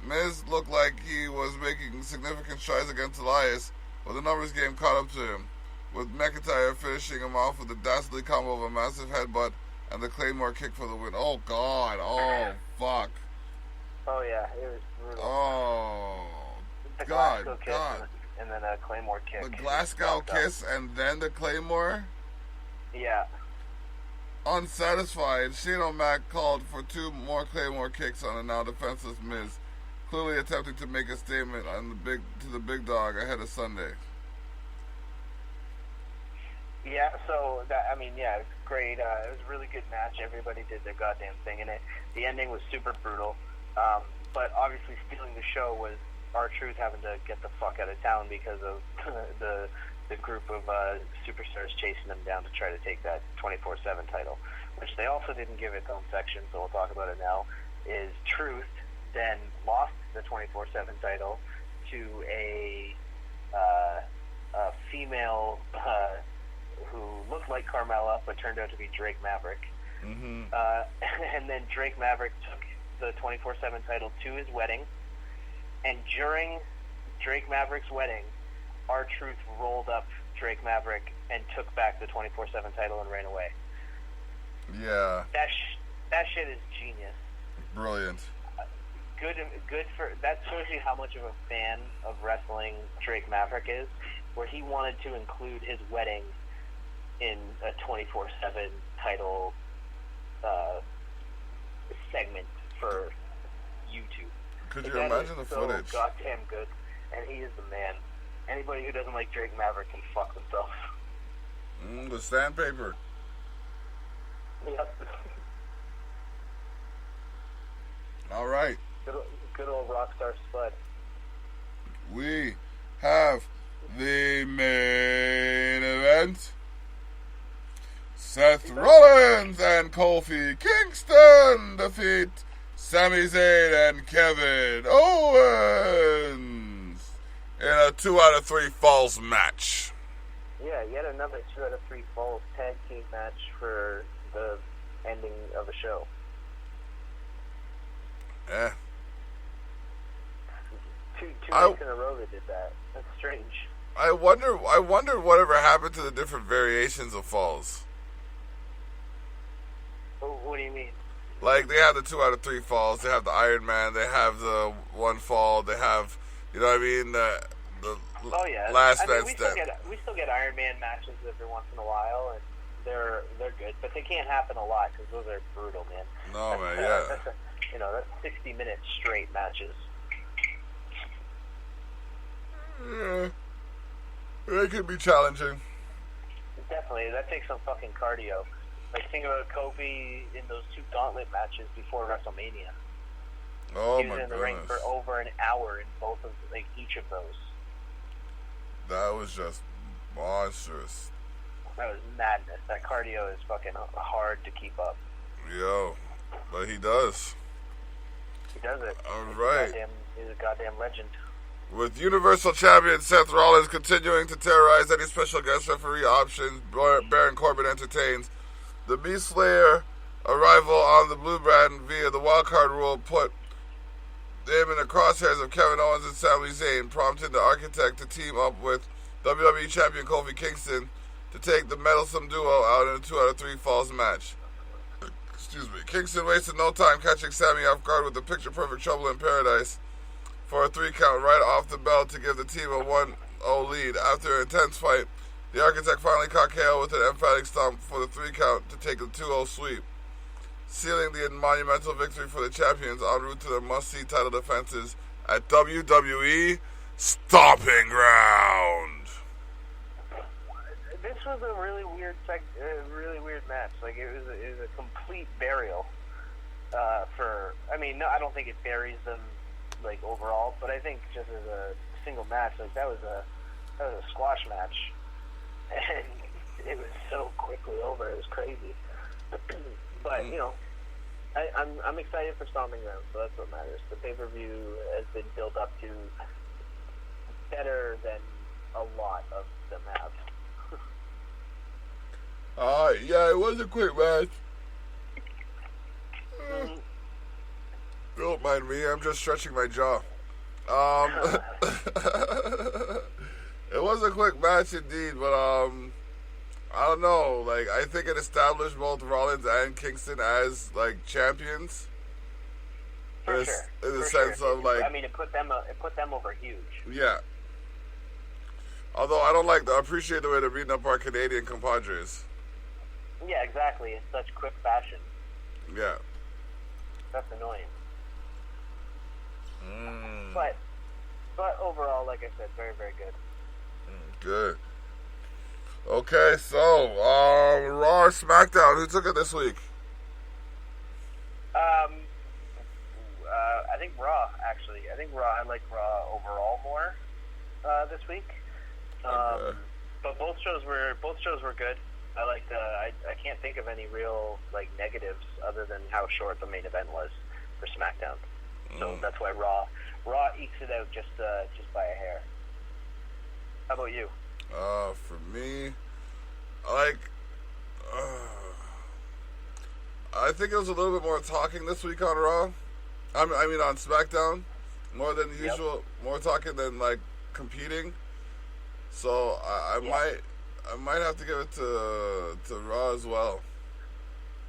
Miz looked like he was making significant strides against Elias, but the numbers game caught up to him, with McIntyre finishing him off with a dastardly combo of a massive headbutt and the Claymore kick for the win. Oh, God. Oh, fuck. Oh, yeah. It was brutal. Oh, the God. Glasgow kiss and then a Claymore kick. The Glasgow kiss and then the Claymore? Yeah. Unsatisfied, Shane O'Mac called for 2 more Claymore kicks on a now defenseless Miz, clearly attempting to make a statement on to the big dog ahead of Sunday. Yeah, so it was great. It was a really good match. Everybody did their goddamn thing in it. The ending was super brutal, but obviously stealing the show was R-Truth having to get the fuck out of town because of the group of superstars chasing him down to try to take that 24/7 title, which they also didn't give its own section. So we'll talk about it now. Is Truth then lost the 24/7 title to a female who looked like Carmella but turned out to be Drake Maverick. And then Drake Maverick took the 24/7 title to his wedding And during Drake Maverick's wedding, R-Truth rolled up Drake Maverick and took back the 24/7 title and ran away. Yeah. That shit is genius. Brilliant. Good for that. Shows you how much of a fan of wrestling Drake Maverick is, where he wanted to include his wedding in a 24/7 title segment for YouTube. Could you imagine the so footage? Goddamn good, and he is the man. Anybody who doesn't like Drake Maverick can fuck themselves. The sandpaper. Yep. All right. Good old Rockstar Spud. We have the main event. Seth Rollins and Kofi Kingston defeat Sami Zayn and Kevin Owens in a 2 out of 3 falls match. Yeah, yet another 2 out of 3 falls tag team match for the ending of the show. Yeah. Two nights in a row they did that. That's strange. I wonder whatever happened to the different variations of falls. What do you mean? Like, they have the 2 out of 3 falls. They have the Iron Man. They have the 1 fall. They have, you know what I mean? The last man step. We still get Iron Man matches every once in a while, and they're good, but they can't happen a lot because those are brutal, man. No, man, yeah. That's 60-minute straight matches. Yeah. They could be challenging. Definitely, that takes some fucking cardio. Like, think about Kofi in those 2 gauntlet matches before WrestleMania. Oh, he was in the ring for over an hour in both of, each of those. That was just monstrous. That was madness. That cardio is fucking hard to keep up. Yo, but he does. He does it. All right. He's a goddamn legend. With Universal Champion Seth Rollins continuing to terrorize any special guest referee options, Baron Corbin entertains. The Beast Slayer arrival on the Blue Brand via the wildcard rule put him in the crosshairs of Kevin Owens and Sami Zayn, prompting the Architect to team up with WWE Champion Kofi Kingston to take the meddlesome duo out in a 2 out of 3 falls match. Excuse me. Kingston wasted no time catching Sami off guard with the picture-perfect Trouble in Paradise for a 3 count right off the bell to give the team a 1-0 lead. After an intense fight, the Architect finally caught KO with an emphatic stomp for the 3 count to take a 2-0 sweep, sealing the monumental victory for the champions en route to their must-see title defenses at WWE Stomping Ground. This was a really weird match. Like, it was a complete burial. I don't think it buries them overall, but I think just as a single match, that was a squash match, and it was so quickly over. It was crazy. But I'm excited for Stomping Ground, so that's what matters. The pay-per-view has been built up to better than a lot of them have. Yeah, it was a quick match. Don't mind me, I'm just stretching my jaw. It was a quick match indeed, but I don't know. I think it established both Rollins and Kingston as champions. For sure. In the sense of it put them over huge. Yeah. Although I don't appreciate the way they're beating up our Canadian compadres. Yeah, exactly. In such quick fashion. Yeah. That's annoying. But overall, like I said, very, very good. Good. Okay, so Raw or SmackDown? Who took it this week? I think Raw. Actually, I like Raw overall more this week. Okay. But both shows were good. I can't think of any real negatives other than how short the main event was for SmackDown. So that's why Raw ekes it out just by a hair. How about you? For me, I think it was a little bit more talking this week on Raw. I mean on SmackDown. more than usual, more talking than like competing. So I might have to give it to Raw as well.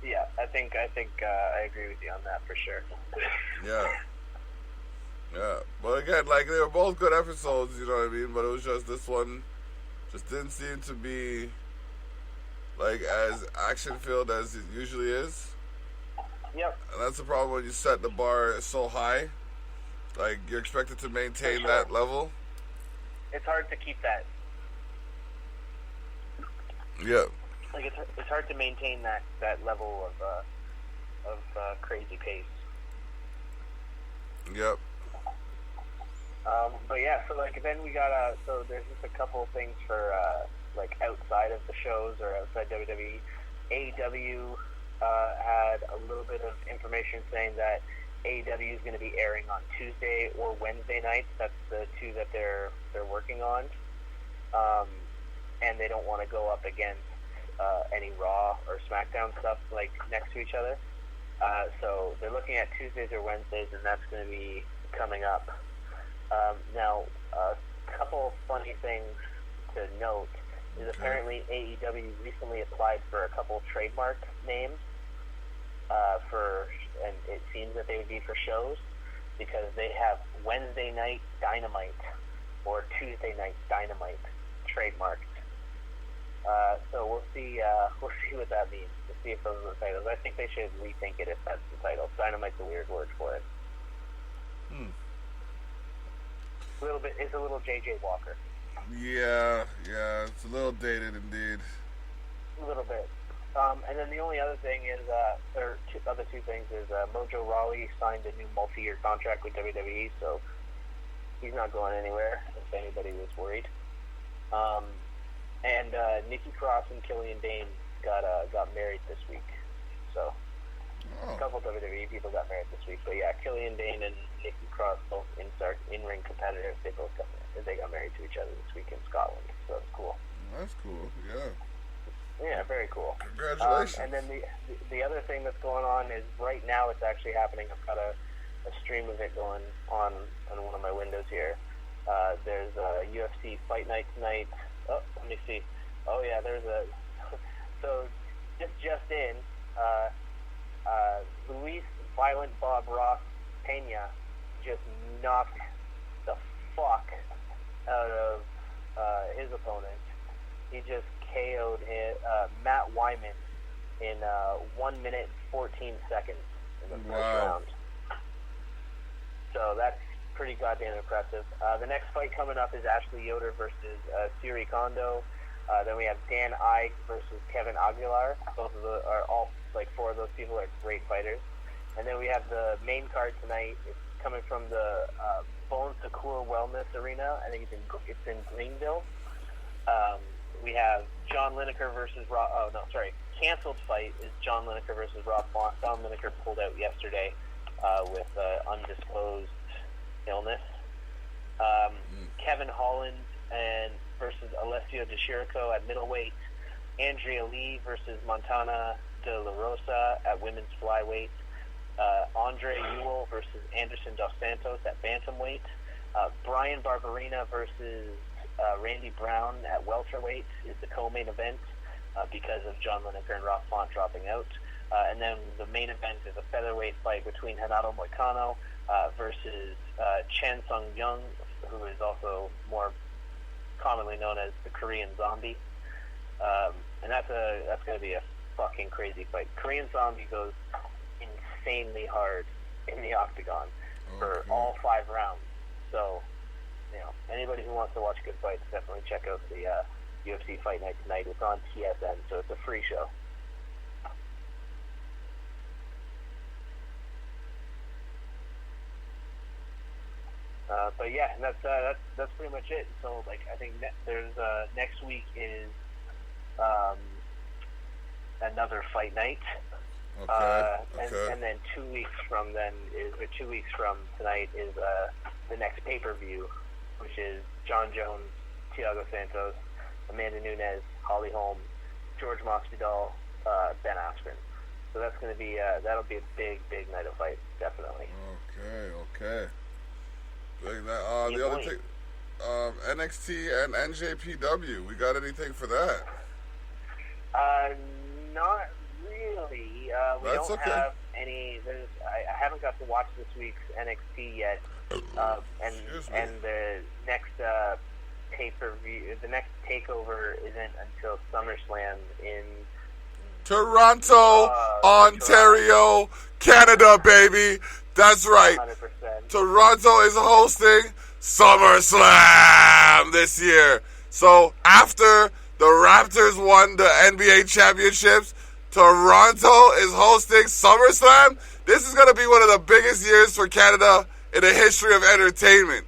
Yeah, I think I agree with you on that for sure. Yeah. But again, like they were both good episodes, you know what I mean? But it was just this one just didn't seem to be like as action filled as it usually is. Yep. And that's the problem when you set the bar so high. Like you're expected to maintain that level. It's hard to keep that. Yeah. Like it's hard to maintain that level of crazy pace. Yep. But yeah, so like then we got so there's just a couple of things for like outside of the shows or outside WWE. AEW had a little bit of information saying that AEW is going to be airing on Tuesday or Wednesday nights. That's the two that they're working on, and they don't want to go up against any Raw or SmackDown stuff like next to each other. So they're looking at Tuesdays or Wednesdays, and that's going to be coming up. Now, a couple funny things to note is apparently AEW recently applied for a couple trademark names and it seems that they would be for shows because they have Wednesday Night Dynamite or Tuesday Night Dynamite trademarked. So we'll see what that means. We'll see if those are the titles. I think they should rethink it if that's the title. Dynamite's a weird word for it. It's a little JJ Walker. Yeah, it's a little dated indeed. A little bit. And then the only other thing is, other two things is Mojo Rawley signed a new multi-year contract with WWE, so he's not going anywhere. If anybody was worried. And Nikki Cross and Killian Dane got married this week, so a couple WWE people got married this week. But yeah, Killian Dane and Nikki Cross, both in-ring competitors, they got married to each other this week in Scotland. So that's cool. That's cool. Yeah. Yeah, very cool. Congratulations. And then the other thing that's going on is right now it's actually happening. I've got a stream of it going on one of my windows here. There's a UFC Fight Night tonight. Oh, let me see. Oh yeah, there's a. So just in, Luis Violent Bob Ross Pena just knocked the fuck out of his opponent. He just KO'd Matt Wyman in 1 minute 14 seconds in the first round. So that's pretty goddamn impressive. The next fight coming up is Ashley Yoder versus Siri Kondo. Then we have Dan Ige versus Kevin Aguilar. Both of those are all four of those people are great fighters. And then we have the main card tonight. It's coming from the Bon Secours Wellness Arena. I think it's in Greenville. We have John Lineker versus Rob. Oh no, sorry. Canceled fight is John Lineker versus Rob Font. John Lineker pulled out yesterday with undisclosed illness. Kevin Holland versus Alessio De Chirico at middleweight. Andrea Lee versus Montana De La Rosa at women's flyweight. Andre Ewell versus Anderson Dos Santos at bantamweight. Brian Barberina versus Randy Brown at welterweight is the co-main event because of John Lineker and Rob Font dropping out. And then the main event is a featherweight fight between Renato Moicano versus Chen Sung Young, who is also more commonly known as the Korean Zombie. And that's going to be a fucking crazy fight. Korean Zombie goes insanely hard in the octagon for all 5 rounds. So, anybody who wants to watch good fights, definitely check out the UFC Fight Night tonight. It's on TSN, so it's a free show. But yeah, and that's pretty much it. So I think there's next week is another Fight Night. And then 2 weeks from tonight is the next pay-per-view, which is John Jones, Thiago Santos, Amanda Nunes, Holly Holm, George Masvidal, Ben Askren. So that's going to be that'll be a big night of fights, definitely. Okay. The other thing, NXT and NJPW. We got anything for that? Not really. We That's don't okay. have any. I haven't got to watch this week's NXT yet, and the next pay-per-view, the next takeover isn't until SummerSlam in Toronto, Ontario, Canada, baby. That's right. 100%. Toronto is hosting SummerSlam this year. So after the Raptors won the NBA championships, Toronto is hosting SummerSlam. This is going to be one of the biggest years for Canada in the history of entertainment.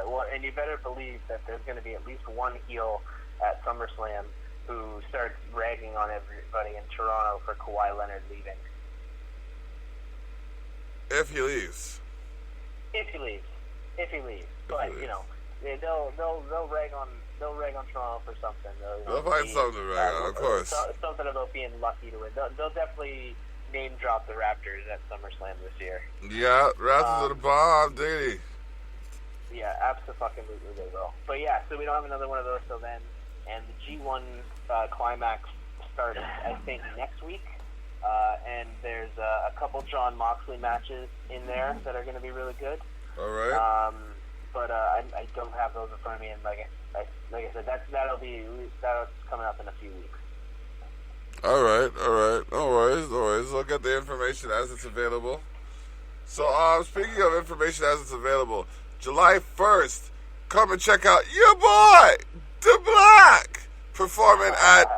Well, and you better believe that there's going to be at least one heel at SummerSlam who starts ragging on everybody in Toronto for Kawhi Leonard leaving. If he leaves. If he leaves. But you know, they'll rag on Toronto for something. They'll find something to rag on, of course. Something about being lucky to win. They'll definitely name drop the Raptors at SummerSlam this year. Yeah, Raptors are the bomb, Thili. Yeah, absolutely they will. But yeah, so we don't have another one of those till then. And the G1 climax starts, I think, next week. And there's a couple John Moxley matches in there that are going to be really good. All right. But I don't have those in front of me, and like I said, that's coming up in a few weeks. All right. No worries. I'll get the information as it's available. So, speaking of information as it's available, July 1st, come and check out your boy, Dablock, performing at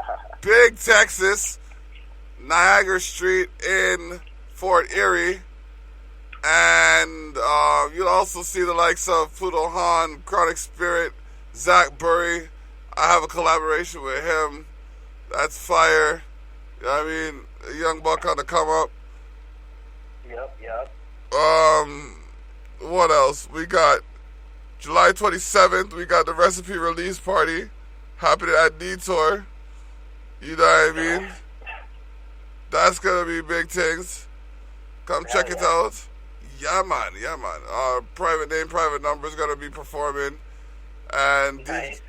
Big Texas, Niagara Street in Fort Erie. And you'll also see the likes of Pluto Han, Chronic Spirit, Zach Burry. I have a collaboration with him. That's fire. You know what I mean? A young buck on the come up. Yep. What else? We got July 27th. We got the recipe release party happening at Detour. You know what I mean? That's gonna be big things. Come check it out. Yeah, man. Private name, private number is gonna be performing, and Nice.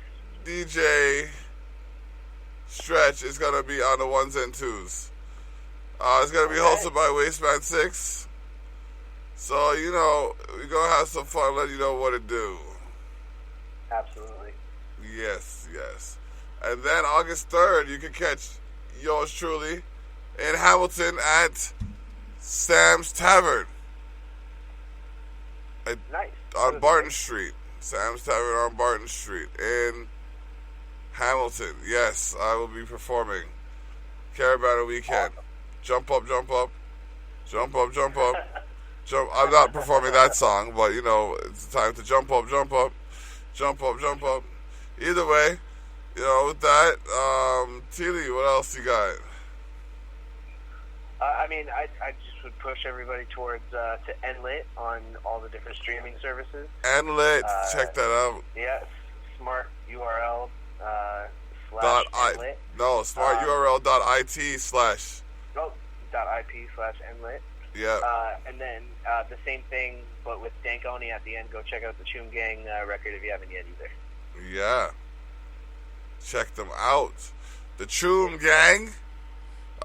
DJ Stretch is gonna be on the ones and twos. It's gonna be hosted by Wasteman 6. So you know we're gonna have some fun. Let you know what to do. Absolutely. Yes. And then August 3rd, you can catch yours truly in Hamilton at Sam's Tavern. Nice. On Barton Street. Sam's Tavern on Barton Street in Hamilton. Yes, I will be performing. Caravana Weekend. Jump up. I'm not performing that song, but you know, it's time to jump up. Either way, you know, with that, Thili, what else you got? I just would push everybody towards to NLit on all the different streaming services. NLit, check that out. Yeah, smart URL /NLit. No, smarturl.it/. .ip/NLit. Yeah. And then the same thing, but with Dankoni at the end. Go check out the Choom Gang record if you haven't yet either. Yeah. Check them out. The Choom Gang.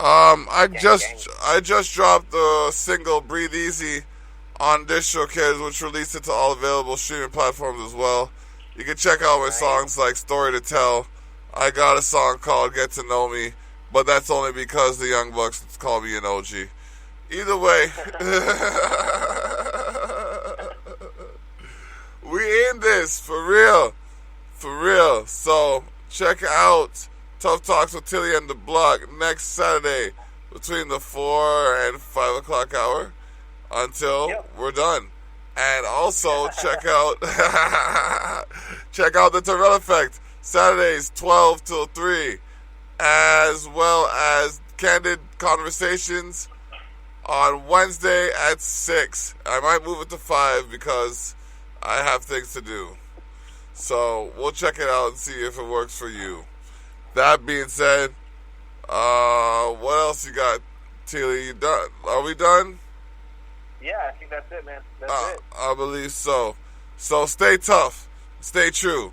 I just dropped the single Breathe Easy on DistroKids, which released it to all available streaming platforms as well. You can check out my songs like Story to Tell. I got a song called Get to Know Me, but that's only because the Young Bucks call me an OG. Either way, we in this for real. So check out Tough Talks with Thili and the Block next Saturday between the 4 and 5 o'clock hour until we're done. And also check out the Terrell Effect Saturdays 12 till 3, as well as Candid Conversations on Wednesday at 6. I might move it to 5 because I have things to do. So we'll check it out and see if it works for you. That being said, what else you got, Thili? You done? Are we done? Yeah, I think that's it, man. That's it. I believe so. So stay tough, stay true,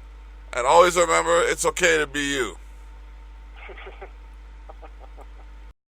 and always remember it's okay to be you.